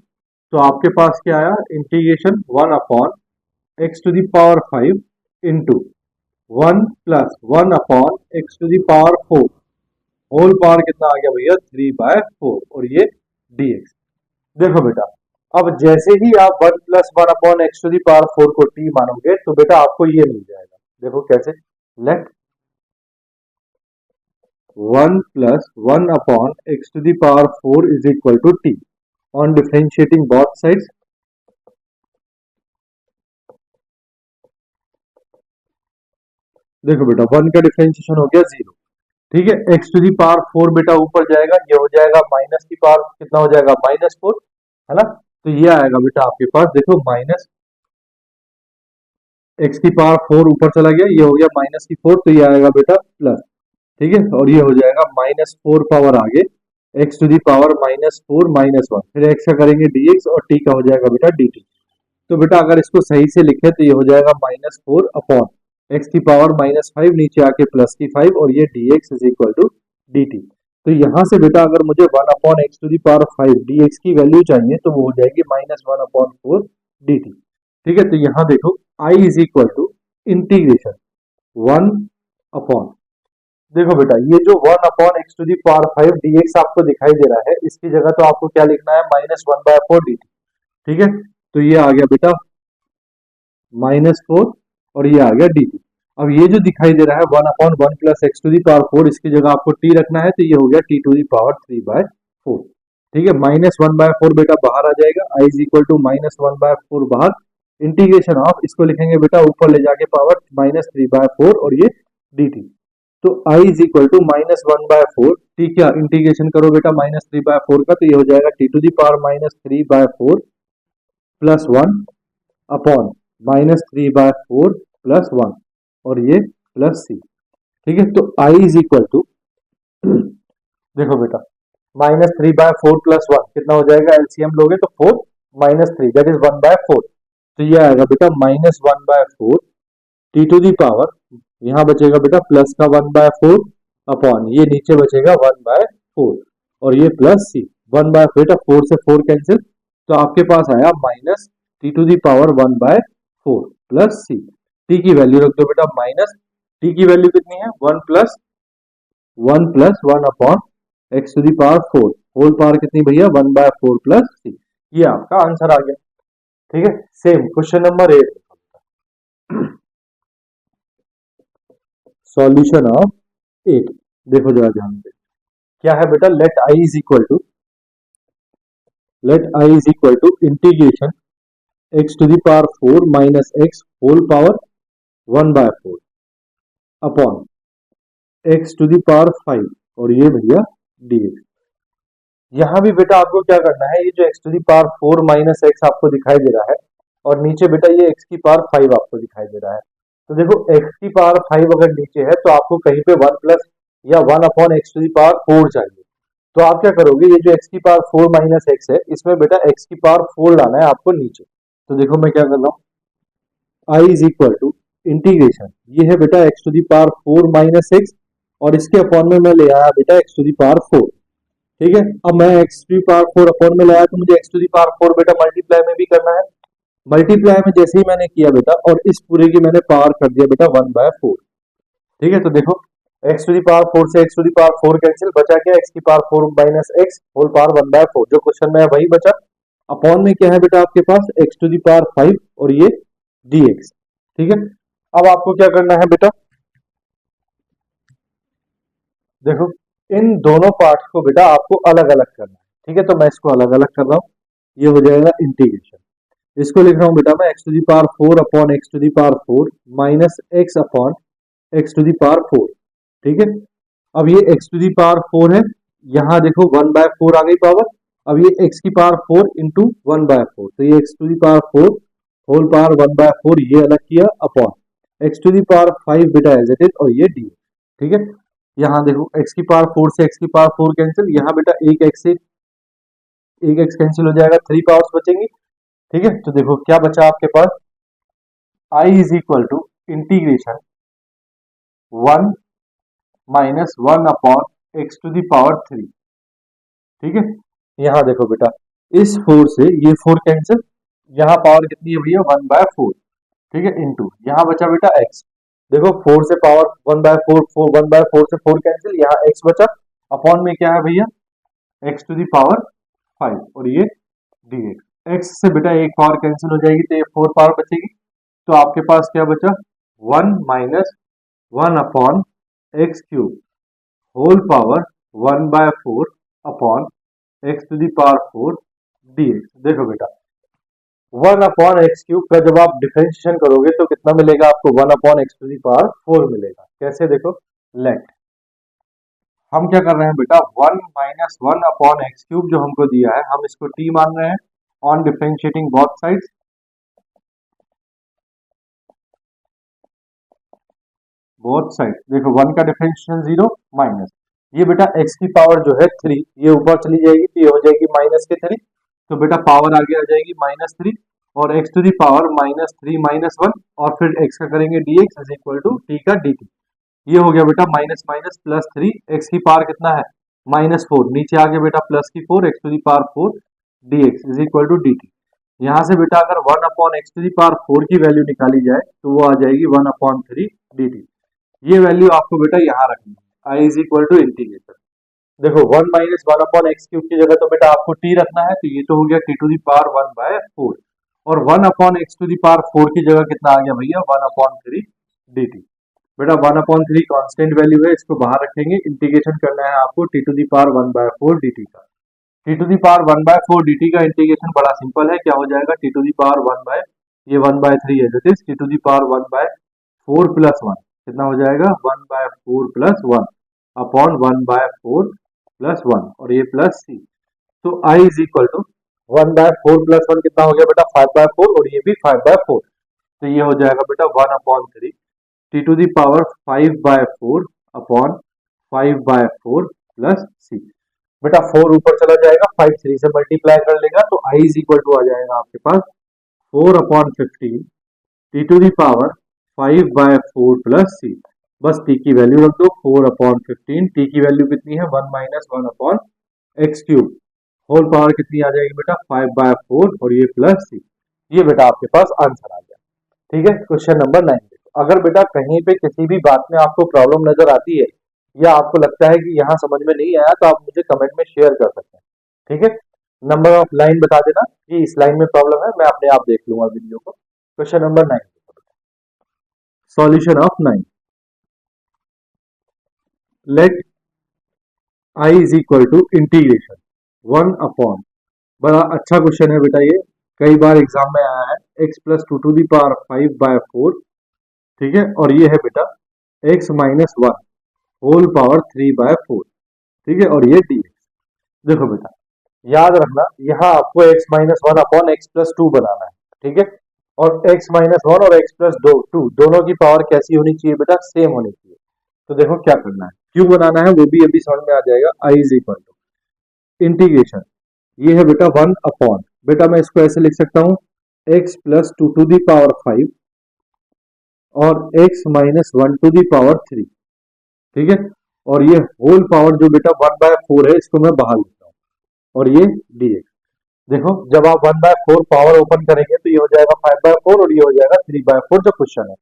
तो आपके पास क्या आया, integration 1 upon x to the power 5 into 1 plus 1 upon x to the power 4, whole power कितना आ गया भैया 3/4 और ये dx। देखो बेटा अब जैसे ही आप 1 plus 1 upon x to the power 4 को t मानोगे, तो बेटा आपको ये मिल जाएगा, देखो कैसे, let 1 plus 1 upon x to the power 4 is equal to t. On differentiating both sides, देखो बेटा 1 का डिफरेंशिएशन हो गया 0, ठीक है। एक्स टू दी पावर 4 बेटा ऊपर जाएगा, ये हो जाएगा माइनस की पावर कितना हो जाएगा -4, है ना। तो ये आएगा बेटा आपके पास, देखो माइनस एक्स की पावर 4 ऊपर चला गया, ये हो गया -4, तो ये आएगा बेटा प्लस, ठीक है। और ये हो जाएगा -4 पावर आगे एक्स टू दी पावर -4 -1, फिर एक्स का करेंगे dx और t का हो जाएगा बेटा dt। तो बेटा अगर इसको सही से लिखे तो ये हो जाएगा -4 अपॉन एक्स की पावर -5 नीचे आके प्लस की 5 और ये dx is equal to dt। तो यहाँ से बेटा अगर मुझे 1 upon x to the power 5 dx की वैल्यू चाहिए तो वो हो जाएगी -1 अपॉन 4 dt, ठीक है। तो यहाँ देखो I is equal to integration 1 upon, देखो बेटा ये जो 1 upon x to the power 5 dx आपको दिखाई दे रहा है, इसकी जगह तो आपको क्या लिखना है -1/4 dt, ठीक है। तो ये आ गया बेटा -4 और ये आ गया dt। अब ये जो दिखाई दे रहा है 1 upon 1 plus x to the power 4, इसकी जगह आपको t रखना है, तो ये हो गया t टू दी पावर 3/4, ठीक है। -1/4 बेटा बाहर आ जाएगा, i इज इक्वल टू -1/4 बाहर, इंटीग्रेशन ऑफ इसको लिखेंगे बेटा ऊपर ले जाके पावर -3/4 और ये dt। तो i is equal to -1/4, t क्या इंटीग्रेशन करो बेटा -3/4 का, तो ये हो जाएगा t to the power -3/4 plus 1 upon -3/4 plus 1 और ये प्लस c, ठीक है। तो i इज इक्वल टू, देखो बेटा -3/4 प्लस 1 कितना हो जाएगा, एलसीएम लोगे तो 4 -3 दैट इज 1/4, तो ये आएगा बेटा -1/4 टी टू दी पावर, यहाँ बचेगा बेटा प्लस का 1/4 अपॉन ये नीचे बचेगा 1/4 और ये प्लस सी 1/4, बेटा 4 से 4 कैंसिल, तो आपके पास आया minus t to the power 1/4 plus c. T की वैल्यू रख दो बेटा माइनस, टी की वैल्यू कितनी है 1 plus 1 upon x to the power 4 whole power कितनी भैया 1/4 प्लस सी, ये आपका आंसर आ गया, ठीक है। Same question number 8, solution of 8, देखो जरा ध्यान से क्या है बेटा, let I is equal to integration x to the power 4 minus x whole power 1/4 upon x to the power 5 और ये भैया dx। यहाँ भी बेटा आपको क्या करना है, ये जो x to the power 4 minus x आपको दिखाई दे रहा है और नीचे बेटा ये एक्स की पावर 5 आपको दिखाई दे रहा है, तो देखो एक्स की पावर 5 अगर नीचे है तो आपको कहीं पे 1 प्लस या 1 upon x to the power 4 चाहिए, तो आप क्या करोगे, ये जो एक्स की पावर 4 माइनस एक्स है इसमें बेटा एक्स की पावर 4 लाना है आपको नीचे। तो देखो मैं क्या कर रहा हूँ, i is equal to integration, ये है बेटा x to the power 4 minus x और इसके अपॉन में मैं ले आया बेटा एक्स टू दी पावर 4, ठीक है। अब मैं x to the power 4 upon में लाया तो मुझे एक्स टू दी पावर 4 बेटा मल्टीप्लाई में भी करना है, मल्टीप्लाई में जैसे ही मैंने किया बेटा और इस पूरे की मैंने पावर कर दिया बेटा 1/4, ठीक है। तो देखो एक्स टू दी पावर 4 से x to the power 4 cancel, बचा क्या एक्स की power 4 minus x whole power 1/4, जो क्वेश्चन में है वही बचा। अपॉन में क्या है बेटा आपके पास एक्स टू दी पावर 5 और ये dx, ठीक है। अब आपको क्या करना है बेटा, देखो इन दोनों पार्ट्स को बेटा आपको अलग अलग करना है, ठीक है। तो मैं इसको अलग अलग कर रहा हूँ, ये हो जाएगा इंटीग्रेशन, इसको लिख रहा हूँ बेटा मैं x to the power 4 upon x to the power 4 minus x upon x to the power 4, ठीक है। अब ये एक्स टू दी पावर 4 है, यहाँ देखो 1/4 आ गई पावर, अब ये एक्स की पावर 4 इंटू 1/4, तो ये x to the power 4 whole power 1/4 ये अलग किया upon x to the power 5 बेटा एज इट इज और ये डी, ठीक है। यहाँ देखो एक्स की पावर 4 से एक्स की पावर 4 कैंसिल, यहाँ बेटा एक एक्स से एक एक्स कैंसिल हो जाएगा, 3 पावर्स बचेंगी, ठीक है। तो देखो क्या बचा आपके पास, I is equal to integration 1 minus 1 upon x to the power 3, ठीक है। यहाँ देखो बेटा इस 4 से ये 4 कैंसिल, यहाँ पावर कितनी है भैया 1/4, ठीक है, इंटू यहाँ बचा बेटा एक्स, देखो 4 से पावर 1/4, 1/4 से 4 कैंसिल, यहाँ एक्स बचा, अपॉन में क्या है भैया एक्स टू दी पावर 5 और ये dx, एक्स से बेटा एक पावर कैंसिल हो जाएगी तो ये 4 पावर बचेगी, तो आपके पास क्या बचा 1 minus 1 upon x cube whole power 1/4 upon x to the power 4 dx। देखो बेटा 1/x³ का जब आप डिफरेंशिएशन करोगे तो कितना मिलेगा आपको, 1/x⁴ मिलेगा। कैसे, देखो लेट हम क्या कर रहे हैं बेटा, 1 - 1/x³ जो हमको दिया है हम इसको t मान रहे हैं ऑन डिफरेंशिएटिंग बोथ साइड्स। देखो 1 का डिफरेंशिएशन 0 माइनस ये बेटा x की पावर जो है 3 ये ऊपर चली जाएगी तो ये हो जाएगी -3, तो बेटा पावर आगे आ जाएगी -3 और x⁴ -3 - 1 और फिर x का करेंगे dx is equal to t का dt। ये हो गया बेटा माइनस माइनस प्लस 3, x की पावर कितना है -4, नीचे आ गया बेटा प्लस की 4 x⁴ dx is equal to dt। यहाँ से बेटा अगर 1/x⁴ की वैल्यू निकाली जाए तो वो आ जाएगी 1/3 dt। ये वैल्यू आपको बेटा यहाँ रखनी है, i is equal to integrator. देखो 1 - 1/x³ की जगह तो बेटा आपको t रखना है, तो ये तो हो गया t⁴ और 1/x⁴ की जगह कितना आ गया भैया 1/3 dt। बेटा 1/3 कांस्टेंट वैल्यू है, इसको बाहर रखेंगे, इंटीग्रेशन करना है आपको t⁴ dt का। t⁴ dt का इंटीग्रेशन बड़ा सिंपल है, क्या हो जाएगा ये 1/3 है दैट इज t⁴ प्लस 1 कितना हो जाएगा 1/4 प्लस 1 अपॉन 1/4 प्लस 1 और ये प्लस c। तो i is equal to 1/4 plus 1 कितना हो गया बेटा 5/4 और ये भी 5/4, तो ये हो जाएगा बेटा 1/3 t⁴ अपॉन 5/4 प्लस c। बेटा 4 ऊपर चला जाएगा, 5 3 से मल्टीप्लाई कर लेगा तो i इज इक्वल टू आ जाएगा आपके पास 4/15 t⁴ 5/4 प्लस c। बस t की वैल्यू रख दो 4/15, t की वैल्यू कितनी है 1 - 1/x³ होल पावर कितनी आ जाएगी बेटा 5/4 और ये प्लस c। ये बेटा आपके पास आंसर आ गया। ठीक है, क्वेश्चन नंबर 9 देखो। अगर बेटा कहीं पे किसी भी बात में आपको प्रॉब्लम नजर आती है या आपको लगता है कि यहाँ समझ में नहीं आया तो आप मुझे कमेंट में शेयर कर सकते हैं। ठीक है, नंबर ऑफ लाइन बता देना कि इस लाइन में प्रॉब्लम है, मैं अपने आप देख लूंगा वीडियो को। Question number 9, solution of 9। Let i is equal to integration 1 upon, बड़ा अच्छा क्वेश्चन है बेटा ये, कई बार एग्जाम में आया है, x+2 5/4, ठीक है, और ये है बेटा x - 1 होल पावर 3/4, ठीक है, और ये dx। देखो बेटा याद रखना यहाँ आपको x - 1 अपॉन x+2 बनाना है, ठीक है, और x - 1 और x+2 दोनों की पावर कैसी होनी चाहिए बेटा, सेम होनी चाहिए। तो देखो क्या करना है, क्यों बनाना है वो भी अभी समझ में आ जाएगा। i is equal to integration, ये है बेटा 1 अपॉन, बेटा मैं इसको ऐसे लिख सकता हूँ x+2 और x - 1 ठीक है, और ये होल पावर जो बेटा 1/4 है इसको मैं बाहर लिखता हूँ और ये dx। देखो जब आप 1/4 पावर ओपन करेंगे तो ये हो जाएगा 5/4 और ये हो जाएगा 3/4 जो क्वेश्चन है।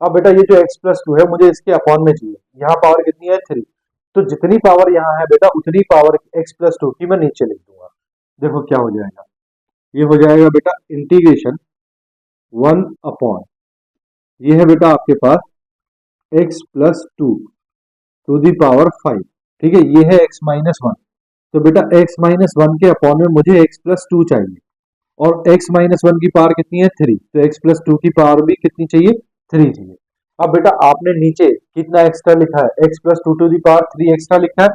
अब बेटा ये जो x+2 है मुझे इसके अपॉन में चाहिए, यहाँ पावर कितनी है 3, तो जितनी पावर यहाँ है बेटा उतनी पावर x+2 की मैं नीचे लिख दूंगा। देखो क्या हो जाएगा, ये हो जाएगा बेटा इंटीग्रेशन 1 अपॉन, ये है बेटा आपके पास x+2 ठीक है, ये है x - 1, तो बेटा x - 1 के अपॉन में मुझे x+2 चाहिए और x - 1 की पावर कितनी है 3, तो x+2 की पावर भी कितनी चाहिए 3 चाहिए। अब बेटा आपने नीचे कितना एक्स्ट्रा लिखा है, x+2 एक्स्ट्रा लिखा है,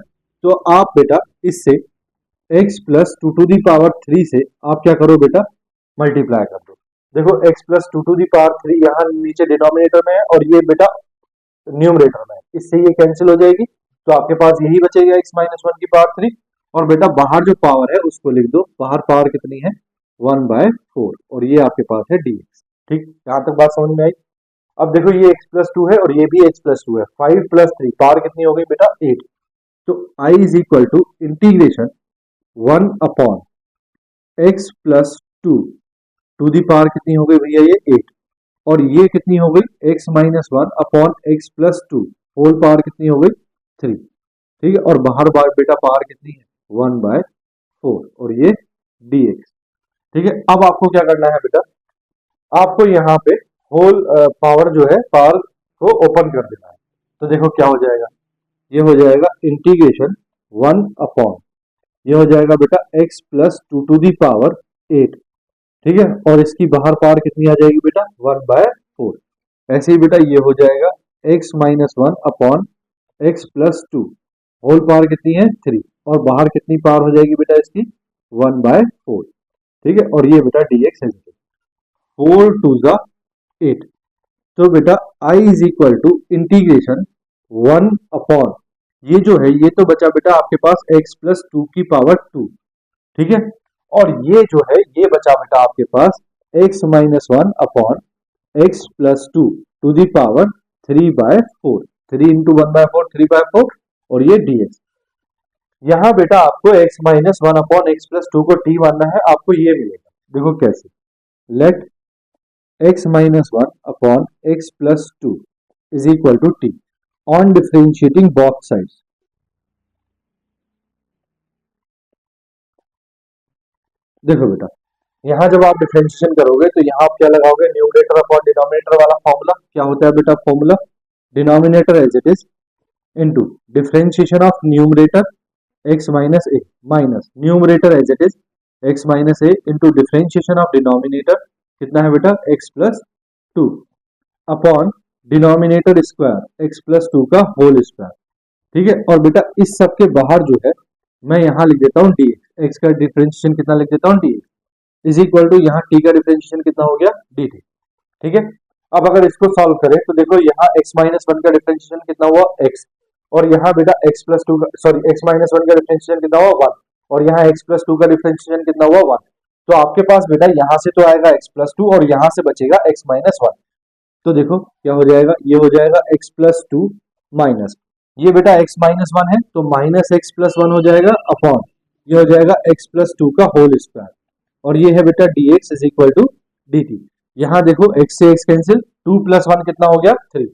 तो आप बेटा इससे x+2 से आप क्या करो बेटा मल्टीप्लाई कर दो। देखो x+2 यहाँ नीचे डिनोमिनेटर में है और ये बेटा न्यूमरेटर में है, इससे ये कैंसिल हो जाएगी तो आपके पास यही बचेगा x - 1 की पावर 3 और बेटा बाहर जो पावर है उसको लिख दो, बाहर पावर कितनी है 1/4 और ये आपके पास है dx। ठीक, यहाँ तक बात समझ में आई। अब देखो ये x+2 है और ये भी x+2 है, 5 + 3 पावर कितनी हो गई बेटा 8, तो i is equal to integration 1 upon x+2 to the power कितनी हो गई भैया ये 8 और ये कितनी हो गई x - 1 upon x+2 whole power कितनी हो गई 3, ठीक है, और बाहर बार बेटा पावर कितनी है 1/4 और ये dx। ठीक है, अब आपको क्या करना है बेटा, आपको यहाँ पे होल पावर जो है पावर को ओपन कर देना है। तो देखो क्या हो जाएगा, ये हो जाएगा इंटीग्रेशन 1 अपॉन ये हो जाएगा बेटा x plus two to the power 8, ठीक है, और इसकी बाहर पावर कितनी आ जाएगी बेटा 1/4। ऐसे ही बेटा ये हो जाएगा x minus one upon x plus two, whole power कितनी है 3, और बाहर कितनी पावर हो जाएगी बेटा इसकी 1/4, ठीक है, और ये बेटा dx है 4 टू ज़ा 8। तो बेटा i is equal to integration 1 upon, ये जो है ये तो बचा बेटा आपके पास x प्लस टू की पावर 2, ठीक है, और ये जो है ये बचा बेटा आपके पास x minus one upon x plus two to the power 3/4, 3 into 1/4 3/4, और ये dx। यहाँ बेटा आपको x minus one upon x plus two को t मानना है, आपको ये मिलेगा, देखो कैसे, let x minus one upon x plus two is equal to t on differentiating both sides. देखो बेटा यहाँ जब आप डिफरेंशिएशन करोगे तो यहाँ आप क्या लगाओगे, न्यूमरेटर अपॉन डिनोमिनेटर वाला फॉर्मूला। क्या होता है बेटा formula, denominator as it is into differentiation of numerator x minus A minus numerator as it is x minus A into differentiation of denominator कितना है बेटा x plus two upon denominator square x plus two का whole square, ठीक है, और बेटा इस सब के बाहर जो है मैं यहाँ लिख देता हूँ dx, x का डिफरेंशिएशन कितना लिख देता हूँ dx इज इक्वल टू यहाँ t का डिफरेंशिएशन कितना हो गया dt, ठीक है। अब अगर इसको सॉल्व करें तो देखो यहाँ x माइनस वन का डिफरेंशिएशन कितना हुआ x, और यहाँ बेटा x plus to sorry x minus one का डिफरेंशिएशन कितना हुआ 1, और यहाँ x प्लस टू का डिफरेंशिएशन कितना हुआ 1, तो आपके पास बेटा यहाँ से तो आएगा x प्लस टू और यहाँ से बचेगा x माइनस वन। तो देखो क्या हो जाएगा, ये हो जाएगा x प्लस टू माइनस, ये बेटा x माइनस वन है तो माइनस एक्स प्लस वन हो जाएगा अपॉन, ये हो जाएगा x प्लस टू का होल स्क्वायर, और ये है बेटा dx is equal to dt। यहाँ देखो x से x कैंसिल, 2 प्लस वन कितना हो गया 3,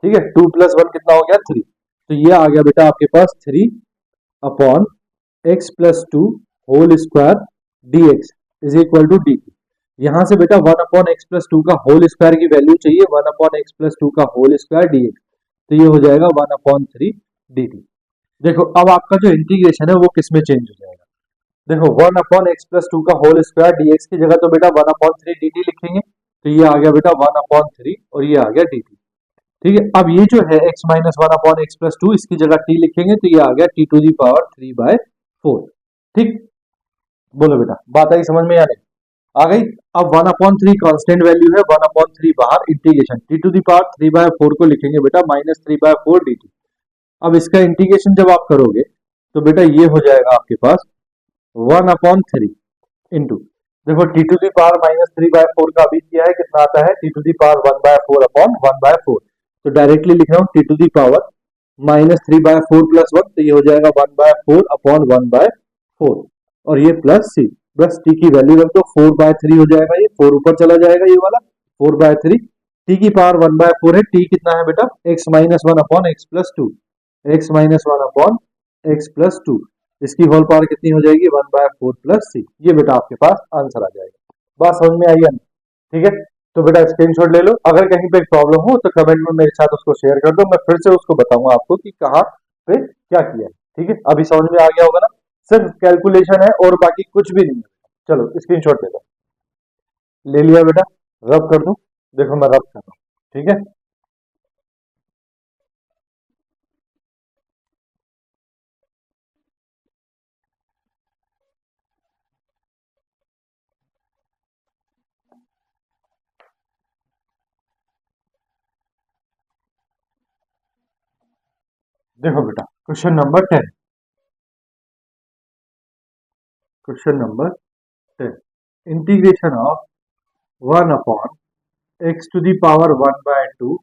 ठीक है, 2 प्लस वन कितना हो गया 3, तो ये आ गया बेटा आपके पास 3 upon x plus two whole square dx is equal to dt। यहाँ से बेटा 1 अपॉन एक्स प्लस टू का होल स्क्वायर की वैल्यू चाहिए, 1 अपॉन एक्स प्लस टू का होल स्क्वायर dx, तो ये हो जाएगा 1 अपॉन 3 dt। देखो अब आपका जो इंटीग्रेशन है वो किस में चेंज हो जाएगा, देखो 1 अपॉन एक्स प्लस टू का होल स्क्वायर dx की जगह तो बेटा 1 अपॉन 3 dt लिखेंगे, तो ये आ गया बेटा 1 अपॉन 3 और ये आ गया dt, ठीक है। अब ये जो है x minus one upon x plus to इसकी जगह t लिखेंगे तो ये आ गया t टू दी पावर 3/4, ठीक। बोलो बेटा बात आई समझ में या नहीं, आ गई। अब 1 अपॉन 3 कांस्टेंट वैल्यू है, 1 अपॉन 3 बाहर, integration t to the power 3/4 को लिखेंगे बेटा माइनस 3/4 dt। अब इसका इंटीग्रेशन जब आप करोगे तो बेटा ये हो जाएगा आपके पास 1 अपॉन 3 इंटू, देखो t to the power minus 3/4 का अभी किया है कितना आता है t to the power 1/4 upon 1/4, तो डायरेक्टली लिख रहा हूँ t to the power minus 3/4 plus 1, तो ये हो जाएगा 1/4 अपॉन 1/4, और ये प्लस सी, बस टी की वैल्यू रख दो 4/3 हो जाएगा, ये 4 ऊपर चला जाएगा ये वाला 4/3, टी की पावर 1/4 है, टी कितना है बेटा x minus one upon x plus to, x minus one upon x plus to, इसकी होल पावर कितनी हो जाएगी 1/4 प्लस सी, ये बेटा आपके पास आंसर आ जाएगा। बात समझ में आई है, ठीक है। तो बेटा स्क्रीनशॉट ले लो, अगर कहीं पे प्रॉब्लम हो तो कमेंट में मेरे साथ उसको शेयर कर दो, मैं फिर से उसको बताऊंगा आपको कि कहाँ पे क्या किया है, ठीक है। अभी समझ में आ गया होगा ना, सिर्फ कैलकुलेशन है और बाकी कुछ भी नहीं है। चलो स्क्रीनशॉट ले लो, ले लिया बेटा, रब कर दूं, देखो मैं रब कर रहा हूँ, ठीक है। देखो बेटा question number 10, question number 10, integration of 1 upon x to the power 1/2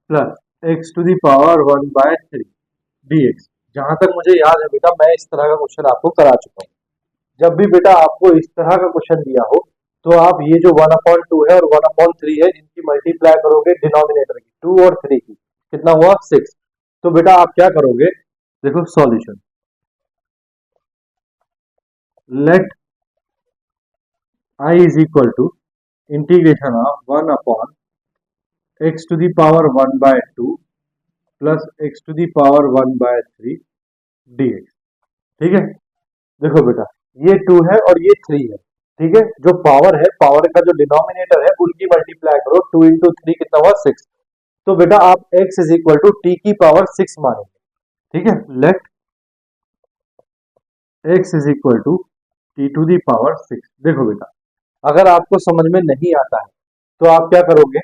plus x to the power 1/3 dx। जहां तक मुझे याद है बेटा मैं इस तरह का क्वेश्चन आपको करा चुका हूँ, जब भी बेटा आपको इस तरह का क्वेश्चन दिया हो तो आप ये जो 1/2 है और 1/3 है इनकी मल्टीप्लाई करोगे डिनोमिनेटर की 2 और 3 की, कितना हुआ 6, तो बेटा आप क्या करोगे, देखो solution, let i is equal to integration of 1 upon x to the power 1/2 plus x to the power 1/3 dx। ठीक है, देखो बेटा ये 2 है और ये 3 है। ठीक है, जो पावर है, पावर का जो डिनोमिनेटर है उनकी मल्टीप्लाई करो, 2 इंटू थ्री कितना हुआ 6। तो बेटा आप x is equal to T की पावर 6 मानेंगे। ठीक है, let x is equal to t to the power 6। देखो बेटा अगर आपको समझ में नहीं आता है तो आप क्या करोगे,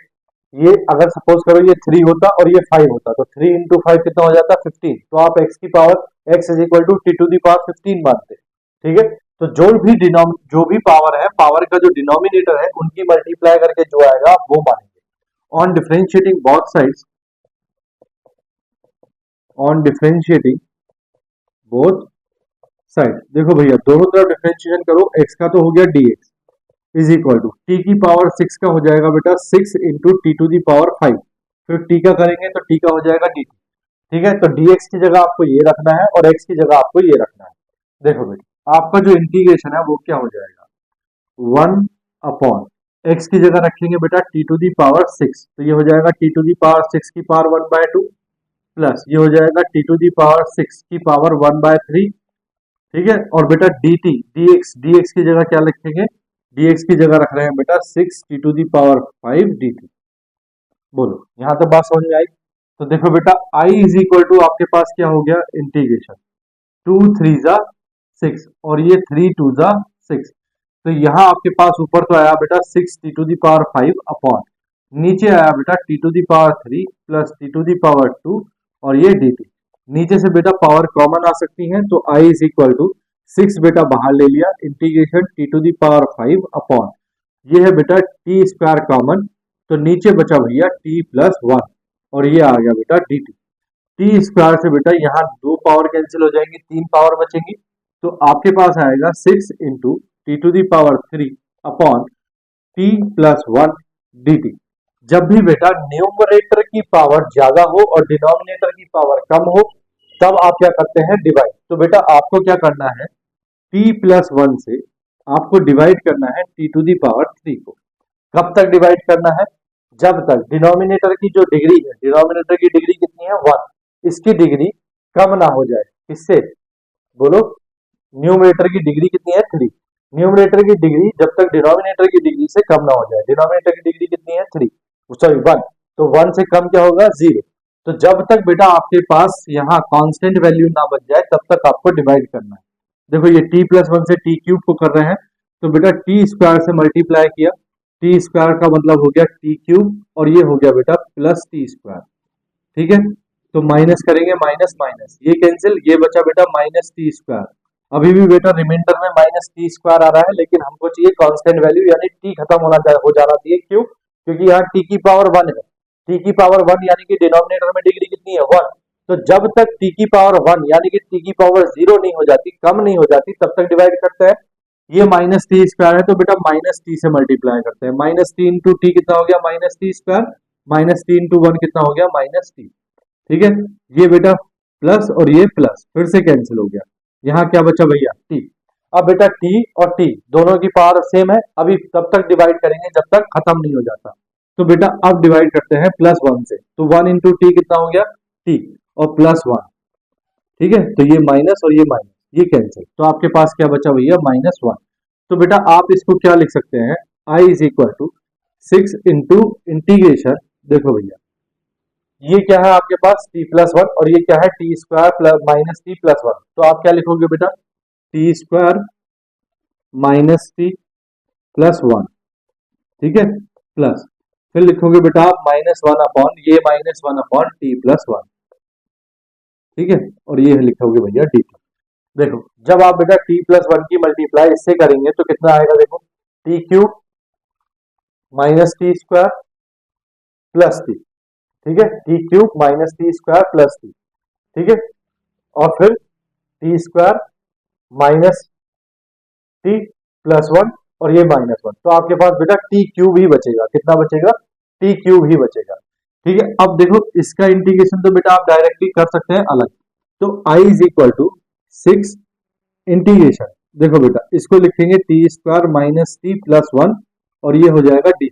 ये अगर सपोज करो ये 3 होता और ये 5 होता तो 3 इंटू फाइव कितना हो जाता 15। तो आप x की power x is equal to t to the power 15 मानते। ठीक है, तो जो भी पावर है, पावर का जो डिनोमिनेटर है उनकी मल्टीप्लाई करके जो आएगा आप वो मानेंगे। On differentiating both sides, on differentiating both side, देखो भैया दोनों तरफ डिफरेंशिएशन करो, x का तो हो गया dx is equal to T की पावर 6 का हो जाएगा बेटा 6 into t to the power 5। फिर टी का करेंगे तो टी का हो जाएगा dt। ठीक है, तो dx की जगह आपको ये रखना है और x की जगह आपको ये रखना है। देखो बेटा आपका जो इंटीग्रेशन है वो क्या हो जाएगा, 1 अपॉन x की जगह रखेंगे बेटा टी टू दी पावर 6, तो ये हो जाएगा टी टू दी पावर 6 की पावर 1/2 प्लस ये हो जाएगा टी टू दी पावर 6 की पावर 1/3। ठीक है, और बेटा dt dx की जगह क्या लिखेंगे, dx की जगह रख रहे हैं बेटा 6 t to the power 5 dt। बोलो यहां तक बात समझ में आई। तो देखो बेटा i इज इक्वल टू आपके पास क्या हो गया, इंटीग्रेशन 2 3 जा 6 और ये 3 2 जा 6। तो यहाँ आपके पास ऊपर तो आया बेटा 6 t to the power 5 upon नीचे आया बेटा T to the power 3 plus t to the power 2 और ये dt। नीचे से बेटा पावर कॉमन आ सकती है तो i इज इक्वल टू 6 बेटा बाहर ले लिया, integration t to the power 5 upon ये है बेटा टी स्क्वायर कॉमन, तो नीचे बचा भैया टी प्लस 1 और ये आ गया बेटा dt। टी स्क्वायर से बेटा यहाँ दो पावर कैंसिल हो जाएंगी, 3 पावर बचेंगी। तो आपके पास आएगा 6 into t to the power 3 upon t plus 1 dt। जब भी बेटा न्यूमरेटर की पावर ज्यादा हो और डिनोमिनेटर की पावर कम हो तब आप क्या करते हैं, डिवाइड। तो बेटा आपको क्या करना है, t प्लस 1 से आपको डिवाइड करना है टी टू दी पावर 3 को। कब तक डिवाइड करना है, जब तक डिनोमिनेटर की जो डिग्री है, डिनोमिनेटर की डिग्री कितनी है 1, इसकी डिग्री कम ना हो जाए। किससे, बोलो, न्यूमरेटर की डिग्री कितनी है 3, न्यूमरेटर की डिग्री जब तक डिनोमिनेटर की डिग्री से कम ना हो जाए। डिनोमिनेटर की डिग्री कितनी है 3, सॉरी 1, तो 1 से कम क्या होगा 0। तो जब तक बेटा आपके पास यहाँ कांस्टेंट वैल्यू ना बच जाए तब तक आपको डिवाइड करना है। देखो ये t प्लस 1 से t क्यूब को कर रहे हैं तो बेटा टी स्क्वायर से मल्टीप्लाई किया, टी स्क्वायर का मतलब हो गया टी क्यूब और ये हो गया बेटा प्लस टी स्क्वायर। ठीक है, तो माइनस करेंगे, माइनस माइनस ये कैंसिल, ये बचा बेटा माइनस टी स्क्वायर। अभी भी बेटा रिमाइंडर में माइनस टी स्क्वायर आ रहा है लेकिन हमको चाहिए कांस्टेंट वैल्यू यानी टी खत्म हो जाना चाहिए। क्यों, क्योंकि यहाँ टी की पावर 1 है, टी की पावर 1 यानी कि डिनोमिनेटर में डिग्री कितनी है 1। तो जब तक टी की पावर 1 यानी कि टी की पावर 0 नहीं हो जाती, कम नहीं हो जाती, तब तक डिवाइड करते हैं। ये माइनस टी स्क्वायर है तो बेटा माइनस टी से मल्टीप्लाई करते हैं, माइनस टी इंटू टी कितना हो गया minus t square, minus T into 1 कितना हो गया माइनस टी। ठीक है, ये बेटा प्लस और ये प्लस फिर से कैंसिल हो गया, यहाँ क्या बचा भैया टी। अब बेटा टी और टी दोनों की पावर सेम है, अभी तब तक डिवाइड करेंगे जब तक खत्म नहीं हो जाता। तो बेटा अब डिवाइड करते हैं प्लस 1 से, तो 1 इंटू टी कितना हो गया टी और प्लस 1। ठीक है, तो ये माइनस और ये माइनस ये कैंसिल, तो आपके पास क्या बचा भैया माइनस 1। तो बेटा आप इसको क्या लिख सकते हैं, I is equal to 6 into integration, देखो भैया ये क्या है आपके पास t प्लस 1 और ये क्या है T square plus minus t plus 1। तो आप क्या लिखोगे बेटा T square minus t plus 1। ठीक है, प्लस फिर लिखोगे बेटा आप माइनस 1 अपॉन ये माइनस 1 अपॉन टी प्लस 1। ठीक है, और ये लिखोगे भैया डी टी। देखो जब आप बेटा t प्लस 1 की मल्टीप्लाई इससे करेंगे तो कितना आएगा, देखो T cube minus t square plus T. ठीक है, T cube minus t square plus T. ठीक है, और फिर T square minus t plus 1 और ये माइनस 1। तो आपके पास बेटा टी क्यूब ही बचेगा, कितना बचेगा टी क्यूब ही बचेगा। ठीक है, अब देखो इसका इंटीग्रेशन तो बेटा आप डायरेक्टली कर सकते हैं अलग। तो i is equal to 6 integration, देखो बेटा इसको लिखेंगे t square minus t plus 1 और ये हो जाएगा डी।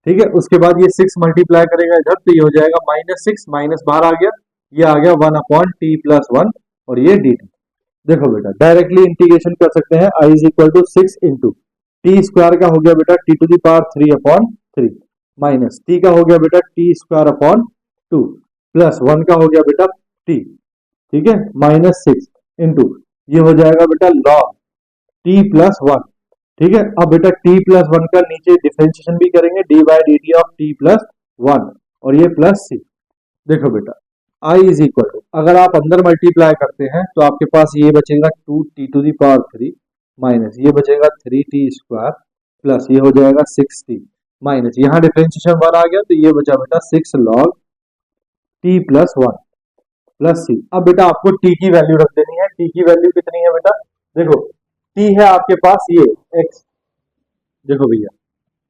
ठीक है, उसके बाद ये 6 मल्टीप्लाई करेगा इधर तो ये हो जाएगा माइनस 6, माइनस बाहर आ गया, ये आ गया 1 अपॉन टी प्लस 1 और ये डी टी। देखो बेटा डायरेक्टली इंटीग्रेशन कर सकते हैं, I is equal to 6 into T square का हो गया बेटा T to the power 3 upon 3 minus T का हो गया बेटा टी स्क्वायर अपॉन 2 प्लस 1 का हो गया बेटा टी, ठीक है, माइनस 6 इंटू ये हो जाएगा बेटा लॉग टी प्लस 1, ठीक है। अब बेटा टी प्लस 1 का नीचे डिफरेंशिएशन भी करेंगे, D by D T of T plus 1 और ये प्लस सी। देखो बेटा आई इज इक्वल टू, अगर आप अंदर मल्टीप्लाई करते हैं तो आपके पास ये बचेगा 2 t to the power 3 minus ये बचेगा 3 टी स्क्वायर प्लस ये हो जाएगा 6 टी माइनस यहाँ डिफरेंशिएशन 1 आ गया तो ये बचा बेटा 6 लॉग टी प्लस 1 प्लस सी। अब बेटा आपको टी की वैल्यू रख देनी है, टी की वैल्यू कितनी है बेटा, देखो टी है आपके पास ये x, देखो भैया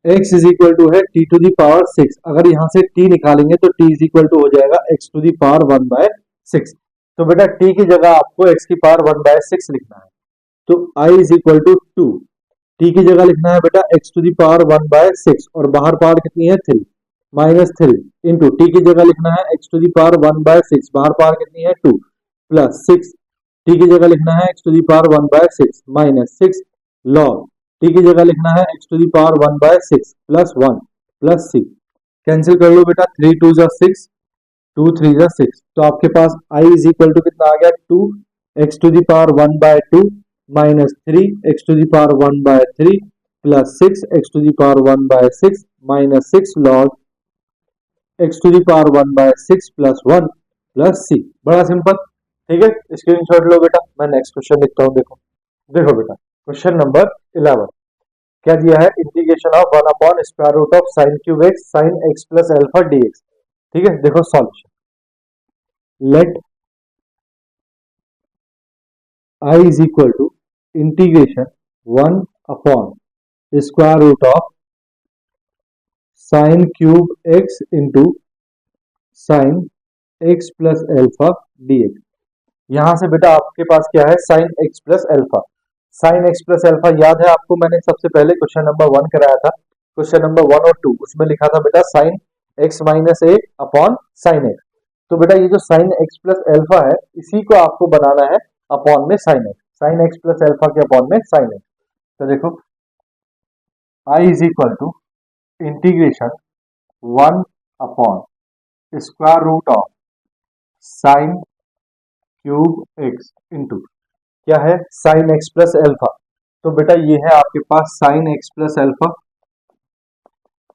x इज इक्वल टू है टी टू दी पावर 6, अगर यहां से t निकालेंगे तो t इज इक्वल टू हो जाएगा x to the power 1 by 6, तो बेटा t की जगह आपको x की पावर 1 बाय 6 लिखना है, तो i is equal to 2, t की जगह लिखना है बेटा x to the power 1 by 6 और बाहर पावर कितनी है 3 माइनस 3 इंटू टी की जगह लिखना है x to the power 1 by 6 बाहर पावर कितनी है 2 प्लस 6 टी की जगह लिखना है x to the power 1 by 6 minus 6 log t की जगह लिखना है x to the power 1 by 6 plus 1 plus c, cancel कर लो बेटा 3 2 जा 6 2 3 जा 6, तो आपके पास i इज इक्वल टू कितना आ गया 2 x to the power 1 by 2 minus 3 x to the power 1 by 3 plus 6 x to the power 1 by 6 minus 6 log x to the power 1 by 6 plus 1 plus C. बड़ा simple, ठीक है, screenshot लो बेटा। मैं next question लिखता हूँ, देखो देखो बेटा क्वेश्चन नंबर 11 क्या दिया है, integration of 1 upon square root of sine cube x sine x plus alpha dx, ठीक है। देखो solution, let I is equal to integration 1 upon square root of sine cube x into sine x plus alpha dx. यहां से बेटा आपके पास क्या है sine x plus alpha, sine x plus alpha याद है आपको, मैंने सबसे पहले क्वेश्चन नंबर 1 कराया था, क्वेश्चन नंबर 1 और 2 उसमें लिखा था बेटा sine x minus A upon sine x, तो बेटा ये जो साइन एक्स प्लस अल्फा है इसी को आपको बनाना है अपॉन में साइन एक्स प्लस अल्फा के अपॉन में साइन एक्स। तो देखो I is equal to integration 1 upon square root of sine cube x into क्या है साइन एक्स प्लस अल्फा, तो बेटा ये है आपके पास साइन एक्स प्लस अल्फा,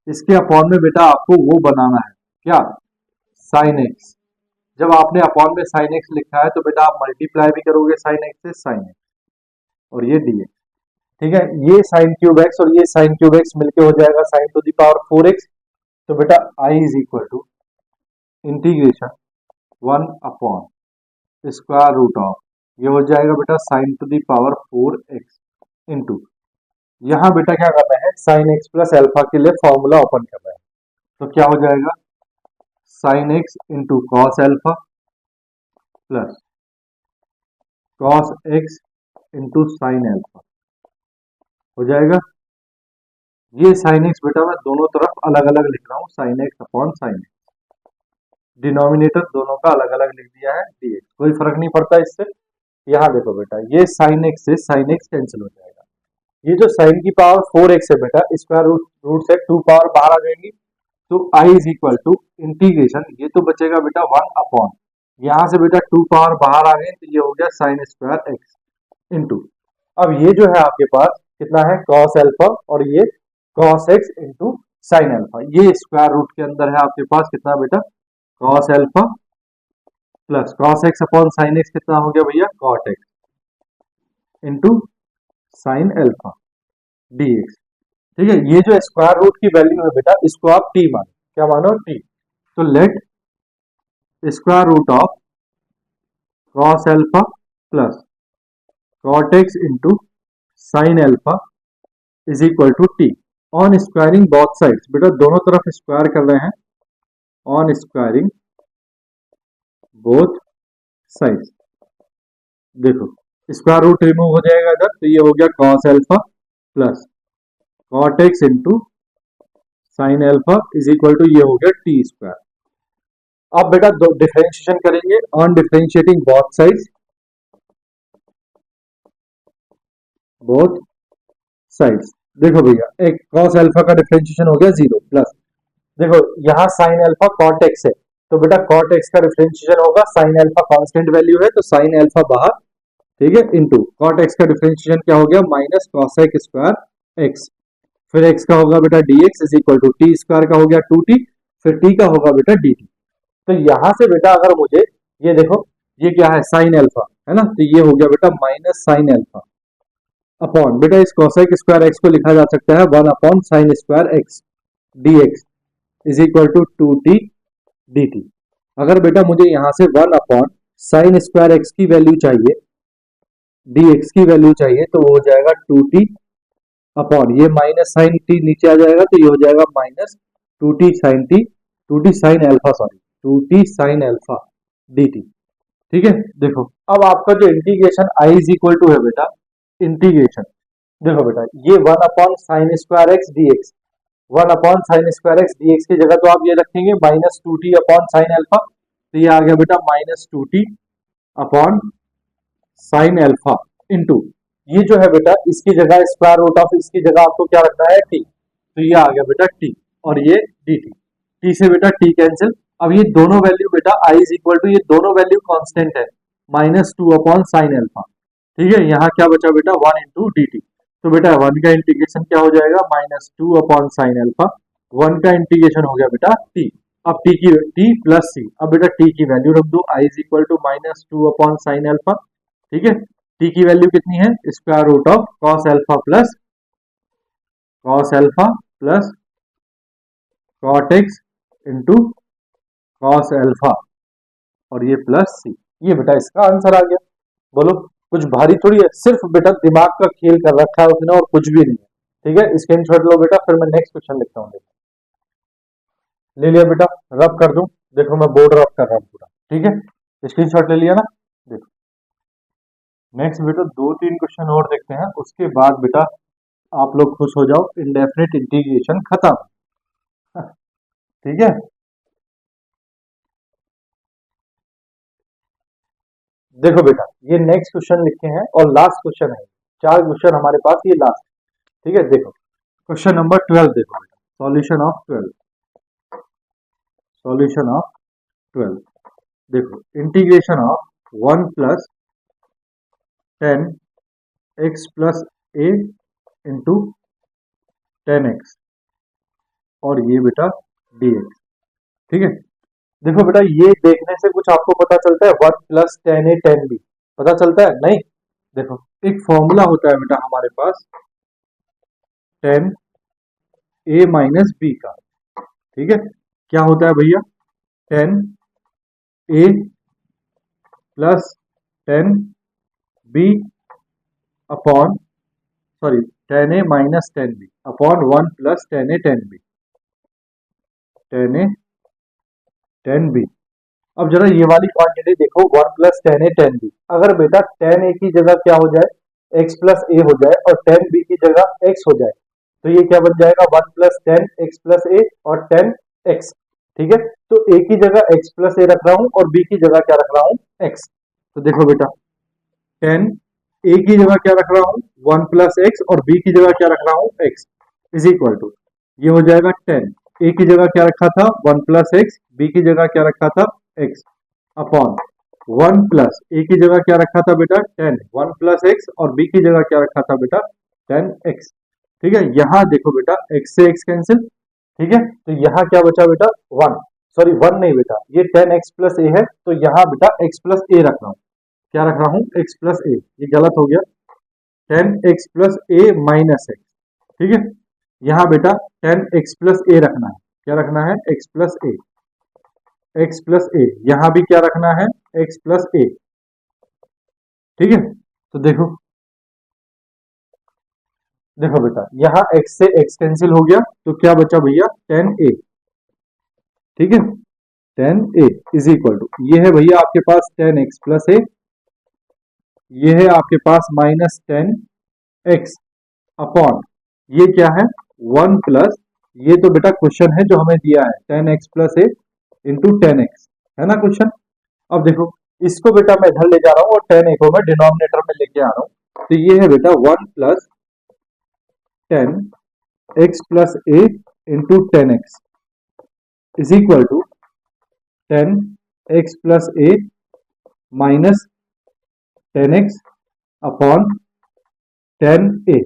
इसके अपॉन में बेटा आपको वो बनाना है क्या साइन एक्स, जब आपने अपॉन में साइन एक्स लिखा है तो बेटा आप मल्टीप्लाई भी करोगे साइन एक्स से साइन एक्स और ये डी एक्स, ठीक है, ये साइन क्यूब एक्स और ये साइन क्यूब एक्स मिलके हो जाएगा sign to the power 4x, तो बेटा I is equal to integration 1 upon square root of ये हो जाएगा बेटा sine to the power 4x into यहां बेटा क्या करना है साइन एक्स प्लस अल्फा के लिए फॉर्मूला ओपन करना है, तो क्या हो जाएगा sign x into cos alpha plus cos x into sine alpha हो जाएगा। ये साइन एक्स बेटा मैं दोनों तरफ अलग अलग लिख रहा हूँ, sign x upon sine x, denominator दोनों का अलग अलग लिख दिया है डीएक्स, कोई फर्क नहीं पड़ता इससे। यहाँ देखो बेटा ये साइन एक्स से साइन एक्स कैंसिल हो जाएगा, ये जो साइन की पावर 4x है बेटा स्क्वायर रूट से 2 पावर बाहर आ जाएंगी, तो I is equal to integration ये तो बचेगा बेटा 1 अपॉन यहाँ से बेटा 2 पावर बाहर आ गए तो ये हो गया साइन स्क्वायर एक्स इंटू अब ये जो है आपके पास कितना है कॉस अल्फा और ये cos x into sine alpha, ये स्क्वायर रूट के अंदर है आपके पास कितना बेटा cos alpha plus cos x upon sine x कितना हो गया भैया cot x into sine alpha dx, ठीक है। ये जो स्क्वायर रूट की वैल्यू है बेटा इसको आप टी मानो, क्या मानो टी, तो let square root of cos alpha plus cot x into sine alpha is equal to t on squaring both sides, बेटा दोनों तरफ स्क्वायर कर रहे हैं ऑन स्क्वायरिंग बोथ साइड्स, देखो स्क्वायर रूट रिमूव हो जाएगा इधर तो ये हो गया cos alpha plus cot x into sine alpha is equal to ये हो गया टी स्क्वायर। अब बेटा दो डिफरेंशिएशन करेंगे on differentiating both sides, both sides. देखो भैया एक cos अल्फा का डिफरेंशिएशन हो गया 0 प्लस, देखो यहाँ sin अल्फा cot x है, तो बेटा cot x का डिफरेंशिएशन होगा, sin अल्फा कांस्टेंट वैल्यू है तो sin अल्फा बाहर, ठीक है, इनटू cot x का डिफरेंशिएशन क्या हो गया माइनस cosec स्क्वायर x, फिर x का होगा बेटा dx is equal to t square का हो गया 2t, फिर t का होगा बेटा dt। तो यहां से बेटा अगर मुझे ये देखो ये क्या है sin अल्फा है ना, तो ये हो गया बेटा माइनस sin अल्फा अपॉन बेटा इस cosec स्क्वायर x को लिखा जा सकता है 1 upon sin square x dx is equal to 2t dt। अगर बेटा मुझे यहां से 1 अपॉन sin स्क्वायर x की वैल्यू चाहिए, dx की वैल्यू चाहिए, तो वो हो जाएगा 2t अपॉन ये माइनस साइन टी नीचे आ जाएगा तो ये हो जाएगा minus 2t sine t, 2t sine alpha sorry 2t sine alpha dt। ठीक है, देखो अब आपका जो integration i is equal to है बेटा इंटीग्रेशन, देखो बेटा ये 1 upon sine square x d x, 1 upon sine square x d x की जगह तो आप ये रखेंगे minus 2t upon sine alpha, तो ये आ गया बेटा minus 2t upon sine alpha into ये जो है बेटा इसकी जगह स्क्वायर रूट ऑफ इसकी जगह आपको क्या रखना है टी, तो ये आ गया बेटा टी और ये डी टी, टी से बेटा टी कैंसिल। अब ये दोनों वैल्यू बेटा आई इज इक्वल टू ये दोनों वैल्यू कांस्टेंट है माइनस 2 अपॉन साइन अल्फा, ठीक है, यहाँ क्या बचा बेटा 1 इंटू डी टी, तो बेटा 1 का इंटीग्रेशन क्या हो जाएगा माइनस 2 अपॉन साइन अल्फा, 1 का इंटीग्रेशन हो गया बेटा टी, अब टी की टी प्लस सी, अब बेटा टी की वैल्यू रख दो I is equal to minus 2 upon sine alpha, ठीक है, टी की वैल्यू कितनी है square root of cos alpha plus cot x into cos alpha और ये प्लस सी, ये बेटा इसका आंसर आ गया। बोलो कुछ भारी थोड़ी है, सिर्फ बेटा दिमाग का खेल कर रखा है उसने और कुछ भी नहीं है, ठीक है, स्क्रीनशॉट लो बेटा, फिर मैं नेक्स्ट क्वेश्चन लिखता हूँ। ले लिया बेटा, रब कर दूं, देखो मैं बोर्ड रब कर रहा हूँ पूरा, ठीक है, स्क्रीनशॉट ले लिया ना, देखो नेक्स्ट बेटा 2-3 क्वेश्चन और देखते हैं, उसके बाद बेटा आप लोग खुश हो जाओ, इंडेफिनिट इंटीग्रेशन खत्म। ठीक है, देखो बेटा ये नेक्स्ट क्वेश्चन लिखे हैं और लास्ट क्वेश्चन है, 4 क्वेश्चन हमारे पास, ये लास्ट, ठीक है, देखो क्वेश्चन नंबर 12 देखो बेटा, सॉल्यूशन ऑफ 12, सॉल्यूशन ऑफ 12, देखो integration of 1 plus 10 x plus A into 10x और ये बेटा dx, ठीक है, देखो बेटा ये देखने से कुछ आपको पता चलता है 1 प्लस 10a 10b पता चलता है नहीं, देखो एक फॉर्मूला होता है बेटा हमारे पास 10a माइनस बी का, ठीक है, क्या होता है भैया 10a plus 10b upon sorry 10a minus 10b upon 1 plus 10a 10b 10a 10b। अब जरा ये वाली क्वांटिटी देखो 1 प्लस 10a 10b, अगर बेटा 10a की जगह क्या हो जाए x प्लस a हो जाए और 10b की जगह x हो जाए, तो ये क्या बन जाएगा 1 प्लस 10 x प्लस a और 10x, ठीक है, तो a की जगह x प्लस a रख रहा हूं और b की जगह क्या रख रहा हूं x, तो देखो बेटा 10 a की जगह क्या रख रहा हूं 1 प्लस x और b की जगह क्या रख रहा हूं x इज इक्वल टू ये हो जाएगा 10 a की जगह क्या रखा था 1 प्लस x, b की जगह क्या रखा था x अपॉन 1 प्लस a की जगह क्या रखा था बेटा 10 1 प्लस x और b की जगह क्या रखा था बेटा 10x, ठीक है, यहाँ देखो बेटा x से x कैंसिल, ठीक है, तो यहाँ क्या बचा बेटा 1 सॉरी 1 नहीं बेटा ये 10x प्लस a है, तो यहाँ बेटा x प्लस a रख रहा हूँ, क्या रख रहा हूँ x प्लस a, ये गलत हो गया 10x plus a minus x, ठीक है, यहाँ बेटा 10x प्लस a रखना है, क्या रखना है x plus a, x plus a, यहाँ भी क्या रखना है x प्लस a, ठीक है, तो देखो देखो बेटा यहाँ x से x कैंसिल हो गया, तो क्या बचा भैया 10a, ठीक है, 10a इज इक्वल टू ये है भैया आपके पास 10x प्लस a, ये है आपके पास माइनस 10x अपॉन ये क्या है 1 प्लस ये तो बेटा क्वेश्चन है जो हमें दिया है 10x plus a into 10x है ना क्वेश्चन। अब देखो इसको बेटा मैं इधर ले जा रहा हूँ और 10a को मैं डिनोमिनेटर में लेके आ रहा हूँ, तो ये है बेटा 1 plus 10x plus A into 10x is equal to 10x plus a minus 10x upon 10a।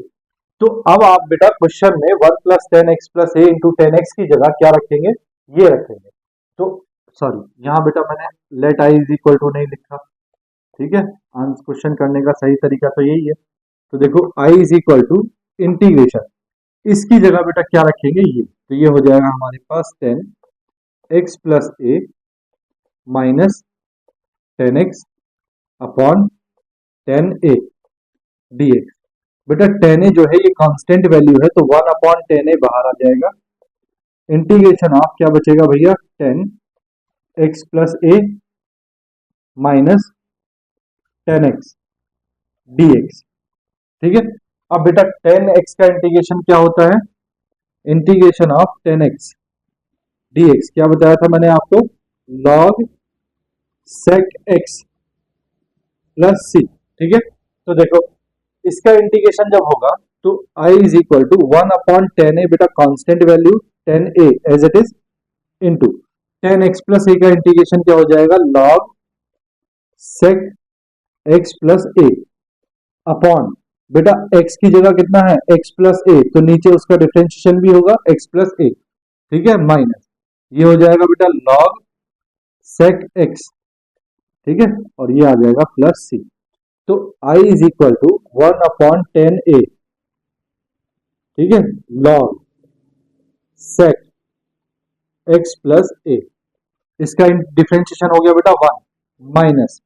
तो अब आप बेटा क्वेश्चन में 1 प्लस 10x प्लस ए इंटू 10x की जगह क्या रखेंगे, ये रखेंगे। तो सॉरी, यहाँ बेटा मैंने let I is equal to नहीं लिखा, ठीक है। आंसर क्वेश्चन करने का सही तरीका तो यही है। तो देखो I is equal to integration, इसकी जगह बेटा क्या रखेंगे, ये। तो ये हो जाएगा हमारे पास 10x plus a minus 10x upon 10a dx। बेटा 10a जो है ये कांस्टेंट वैल्यू है, तो 1 अपॉन 10a बाहर आ जाएगा। इंटीग्रेशन ऑफ क्या बचेगा भैया, 10x plus a minus 10x dx, ठीक है। अब बेटा 10x का इंटीग्रेशन क्या होता है, इंटीग्रेशन ऑफ 10x dx क्या बताया था मैंने आपको, log sec x plus c, ठीक है। तो देखो इसका इंटीग्रेशन जब होगा तो i is equal to 1 upon 10a, बेटा constant value 10a as it is, into 10x plus a का इंटीग्रेशन क्या हो जाएगा, log sec x plus a upon बेटा x की जगह कितना है, x प्लस a, तो नीचे उसका डिफरेंशिएशन भी होगा x प्लस a, ठीक है, माइनस ये हो जाएगा बेटा log sec x, ठीक है, और ये आ जाएगा प्लस c। तो i is equal to 1 upon 10a, ठीक है, log sec x plus a, इसका डिफरेंशिएशन हो गया बेटा 1 minus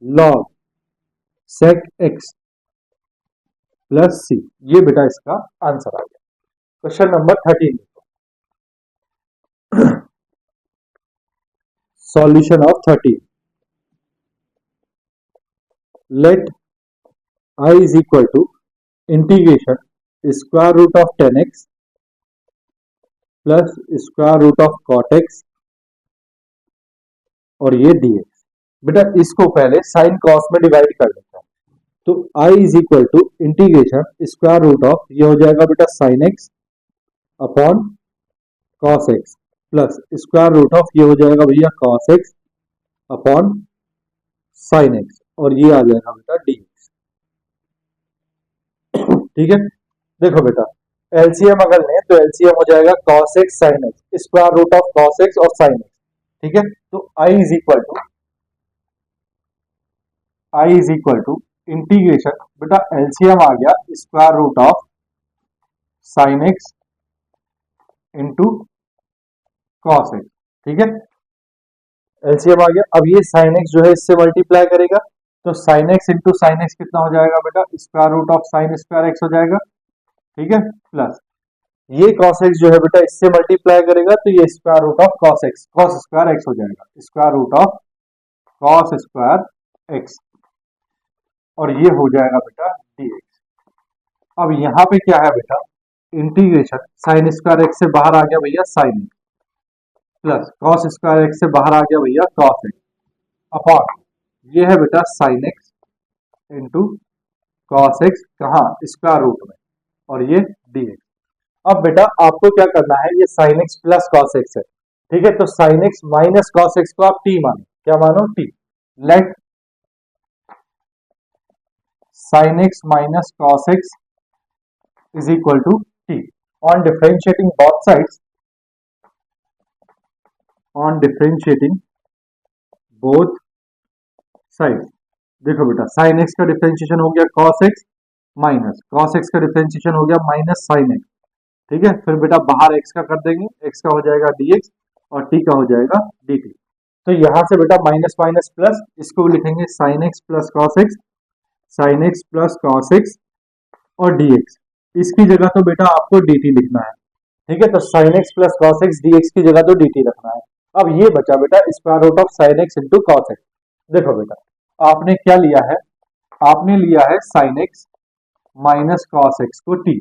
log sec x plus C. ये बेटा इसका आंसर आ गया। Question number 13, solution of 13। Let i is equal to integration square root of 10x plus square root of cot x और ये dx। बेटा इसको पहले साइन कॉस में डिवाइड कर लेते हैं। तो i is equal to integration square root of, ये हो जाएगा बेटा sine x upon cos x plus square root of, ये हो जाएगा भैया cos x अपॉन साइन x और ये आ जाएगा बेटा dx, ठीक है। देखो बेटा एलसीएम अगर लें तो एलसीएम हो जाएगा cos x sin x square root of cos x और sin x, ठीक है। तो i is equal to integration, बेटा एलसीएम आ गया square root of sin x into cos x, ठीक है। एलसीएम आ गया, अब ये sin x जो है इससे मल्टीप्लाई करेगा, तो sin x into sine x कितना हो जाएगा बेटा, square root of sine square x हो जाएगा, ठीक है, प्लस ये cos x जो है बेटा इससे मल्टीप्लाई करेगा, तो ये square root of cos x, cos square x हो जाएगा, square root of cos square x और ये हो जाएगा बेटा dx। अब यहाँ पे क्या है बेटा, इंटीग्रेशन साइन स्क्वायर एक्स से बाहर आ गया भैया sine x plus cos square x से बाहर आ गया भैया cos एक्स अपॉन ये है बेटा sine x into cos x, कहाँ स्क्वायर रूट में, और ये dx। अब बेटा आपको क्या करना है, ये sine x plus cos x है, ठीक है, तो sine x minus cos x को आप t मानो, क्या मानो, t। Let sine x minus cos x is equal to t। On differentiating both sides, on differentiating both sides, देखो बेटा साइन एक्स का डिफरेंशिएशन हो गया cos x minus cos x का डिफरेंशिएशन हो गया माइनस साइन एक्स, ठीक है। फिर बेटा बाहर x का कर देंगे, x का हो जाएगा dx और t का हो जाएगा dt। तो यहां से बेटा माइनस माइनस प्लस, इसको लिखेंगे sine x plus cos x, sine x plus cos x और dx। इसकी जगह तो बेटा आपको dt लिखना है, ठीक है। तो sine x plus cos x dx की जगह तो dt रखना है। अब ये बचा बेटा square root of sine x into cos x. देखो बेटा आपने क्या लिया है, आपने लिया है sine x minus cos x को t।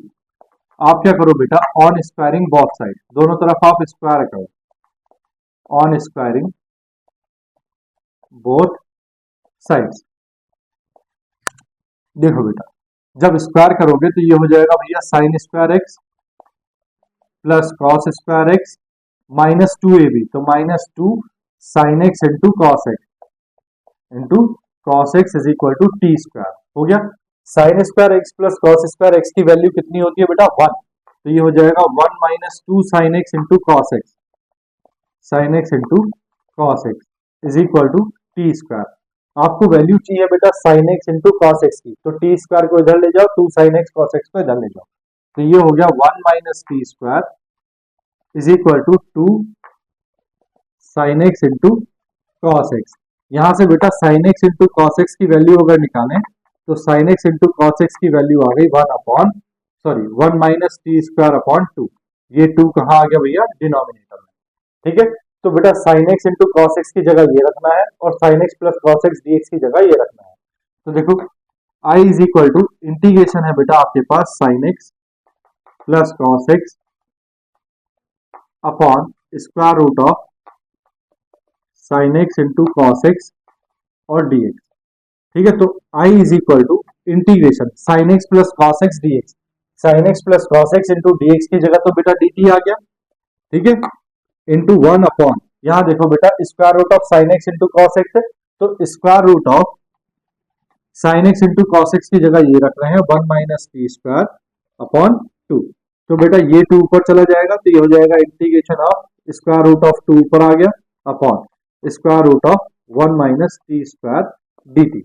आप क्या करो बेटा, ऑन स्क्वायरिंग बोथ साइड, दोनों तरफ आप स्क्वायर करो, ऑन स्क्वायरिंग बोथ साइड्स। देखो बेटा जब स्क्वायर करोगे तो ये हो जाएगा भैया sine square x plus cos square x minus 2ab, तो minus 2 sine x into cos x is equal to t square हो गया। Sine square x plus cos square x की वैल्यू कितनी होती है बेटा 1, तो ये हो जाएगा 1 minus 2 sine x into cos x, sine x into cos x is equal to t square. आपको वैल्यू चाहिए बेटा sine x into cos x की, तो टी स्क्वायर को इधर ले जाओ, 2 साइन एक्स कॉस एक्स को इधर ले जाओ, तो ये हो गया 1 minus t square is equal to 2 sine x into cos x. यहां से बेटा sine x into cos x की वैल्यू अगर निकालें तो sine x into cos x की वैल्यू आ गई 1 माइनस टी स्क्वायर अपॉन 2। ये 2 कहाँ आ गया भैया डिनोमिनेटर में, ठीक है। तो बेटा sine x into cos x की जगह ये रखना है और sine x plus cos x d x की जगह ये रखना है। तो देखो I is equal to integration है बेटा आपके पास sine x plus cos x upon square root of sine x into cos x और डी एक्स, ठीक है। तो I is equal to integration sine x plus cos x d x, sine x plus cos x into D x की जगह तो बेटा D T आ गया, ठीक है, इंटू 1 अपॉन, यहां देखो बेटा square root of sine x into cos x है, तो square root of sine x into cos x की जगह ये रख रहे हैं 1 माइनस टी स्क्वायर अपॉन 2। तो बेटा ये 2 ऊपर चला जाएगा, तो ये हो जाएगा integration of square root of 2 ऊपर आ गया upon square root of 1 minus t square d t.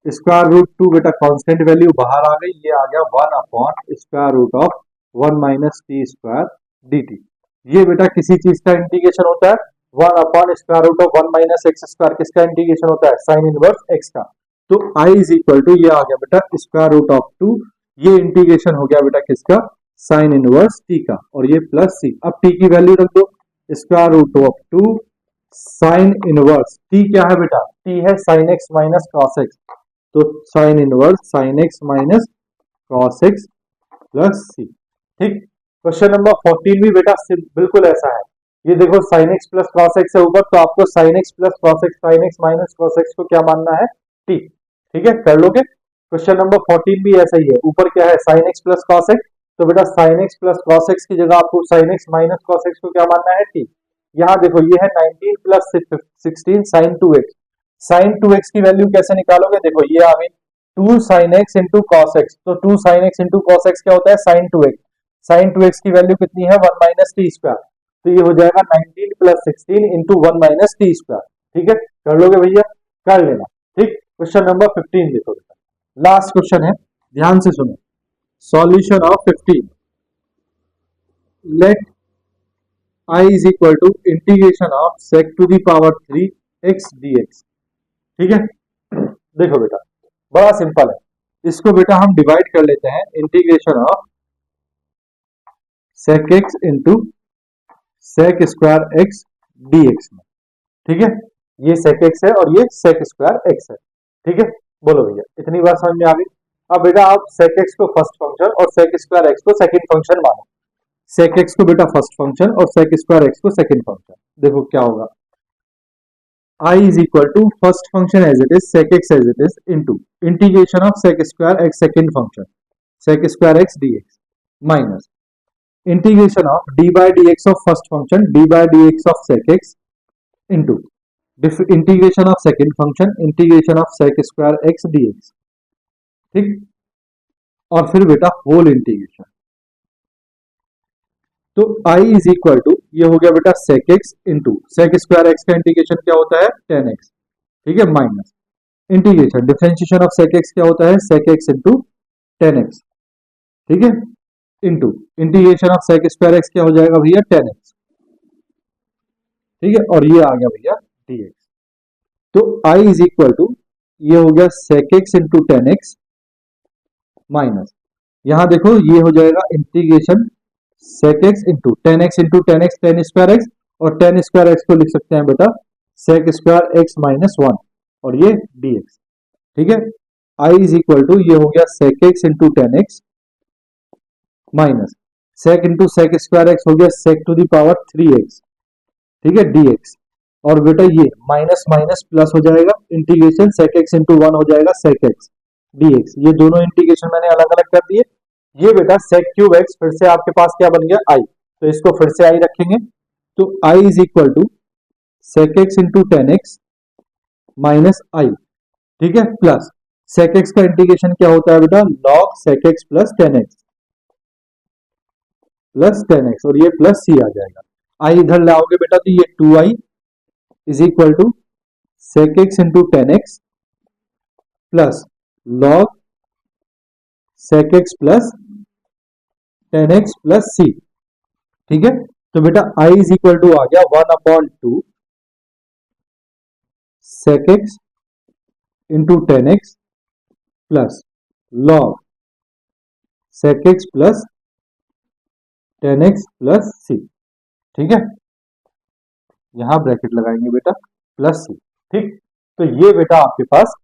Square root 2 बेटा कांस्टेंट वैल्यू बाहर आ गई, ये आ गया 1 upon square root of 1 minus t square d t. ये बेटा किसी चीज का इंटीग्रेशन होता है 1 upon square root of 1 minus x square, किसका इंटीग्रेशन होता है साइन इनवर्स एक्स का। तो आई इज इक्वल टू ये आ गया बेटा स्क्वायर रूट ऑफ 2, ये इंटीग्रेशन हो गया बेटा किसका साइन इनवर्स टी का, और ये प्लस सी। अब टी की वैल्यू रख दो, square root of 2 sine inverse T क्या है बेटा, टी है sine x minus cos x, तो sine inverse sine x minus cos x plus C, ठीक। क्वेश्चन नंबर 14 भी बेटा बिल्कुल ऐसा है, ये देखो sine x plus cos x है ऊपर, तो आपको sine x plus cos x sine x minus cos x को क्या मानना है टी, ठीक है, कर लोगे। क्वेश्चन नंबर 14 भी ऐसा ही है, ऊपर क्या है sine x plus cos x, तो बेटा sine x plus cos x की जगह आपको sine x minus cos x को क्या मानना है टी। यहाँ देखो ये है 19 plus 16 sign 2x, sign 2x की वैल्यू कैसे निकालोगे, देखो ये आ गई 2 sine x into cos x, तो 2 sine x into cos x क्या होता है साइन 2x, साइन 2x की वैल्यू कितनी है 1 माइनस टी स्क्वायर, तो ये हो जाएगा 19 plus 16 into 1 minus t square, ठीक है, कर लोगे भैया, कर लेना, ठीक। क्वेश्चन नंबर 15 देखो बेटा, लास्ट क्वेश्चन है, ध्यान से सुनो। सॉल्यूशन ऑफ 15, लेट I is equal to integration of sec to the power 3 x dx, ठीक है। देखो बेटा बड़ा सिंपल है, इसको बेटा हम डिवाइड कर लेते हैं integration of sec x into sec square x dx में, ठीक है। ये sec x है और ये sec स्क्वायर x है, ठीक है। बोलो भैया इतनी बात समझ में आ गई। अब बेटा आप sec x को फर्स्ट फंक्शन और sec स्क्वायर x को सेकंड फंक्शन मानो, sec x को बेटा फर्स्ट फंक्शन और sec स्क्वायर x को सेकंड फंक्शन। देखो क्या होगा, I is equal to first function as it is sec x as it is into integration of sec square x second function sec square x dx minus integration of d by dx of first function d by dx of sec x into integration of second function integration of sec square x dx, ठीक। और फिर बेटा whole integration, तो I is equal to ये हो गया बेटा sec x into sec square x का इंटीग्रेशन क्या होता है tan x, ठीक है, minus integration differentiation of sec x क्या होता है sec x into tan x, ठीक है, into integration of sec square x क्या हो जाएगा भैया tan x, ठीक है, और ये आ गया भैया dx। तो I इज इक्वल टू ये हो गया sec x into tan x minus, यहां देखो ये हो जाएगा integration sec x into tan x tan square x, और tan स्क्वायर x को लिख सकते हैं बेटा sec स्क्वायर x माइनस 1 और ये dx, ठीक है। I इज इक्वल टू ये हो गया sec x into tan x minus sec into sec square x हो गया sec to the power 3x, ठीक है, dx, और बेटा ये माइनस माइनस प्लस हो जाएगा इंटीग्रेशन sec x इंटू 1 हो जाएगा sec x dx। ये दोनों इंटीग्रेशन मैंने अलग अलग कर दिए। ये बेटा sec क्यूब x फिर से आपके पास क्या बन गया i, तो इसको फिर से i रखेंगे, तो i is equal to sec x into tan x minus I, ठीक है, प्लस sec x का इंटीग्रेशन क्या होता है बेटा, log sec x plus tan x और ये प्लस सी आ जाएगा। आई इधर लाओगे बेटा तो ये 2i is equal to sec x into tan x plus log sec x plus tan x plus C, ठीक है। तो बेटा i इज इक्वल टू आ गया 1/2 sec x into tan x plus log sec x plus tan x plus C, ठीक है। यहां bracket लगाएंगे बेटा प्लस सी, ठीक। तो ये बेटा आपके पास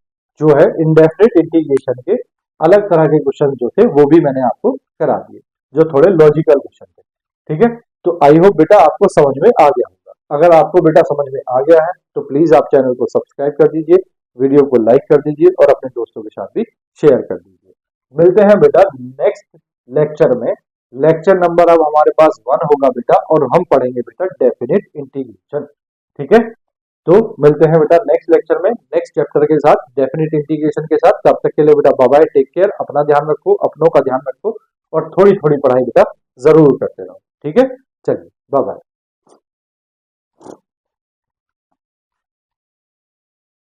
जो है इंडेफिनिट इंटीग्रेशन के अलग तरह के क्वेश्चन जो थे वो भी मैंने आपको करा दिए, जो थोड़े लॉजिकल क्वेश्चन थे, ठीक है। तो आई होप बेटा आपको समझ में आ गया होगा। अगर आपको बेटा समझ में आ गया है तो प्लीज आप चैनल को सब्सक्राइब कर दीजिए, वीडियो को लाइक कर दीजिए और अपने दोस्तों के साथ भी शेयर कर दीजिए। मिलते हैं बेटा नेक्स्ट लेक्चर में। लेक्चर नंबर अब हमारे पास 1 होगा बेटा, और हम पढ़ेंगे बेटा डेफिनिट इंटीग्रेशन, ठीक है। तो मिलते हैं बेटा नेक्स्ट लेक्चर में नेक्स्ट चैप्टर के साथ, डेफिनिट इंटीग्रेशन के साथ। तब तक के लिए बेटा बाय बाय, टेक केयर, अपना ध्यान रखो, अपनों का ध्यान रखो और थोड़ी थोड़ी पढ़ाई बेटा जरूर करते रहो, ठीक है। चलिए बाय बाय।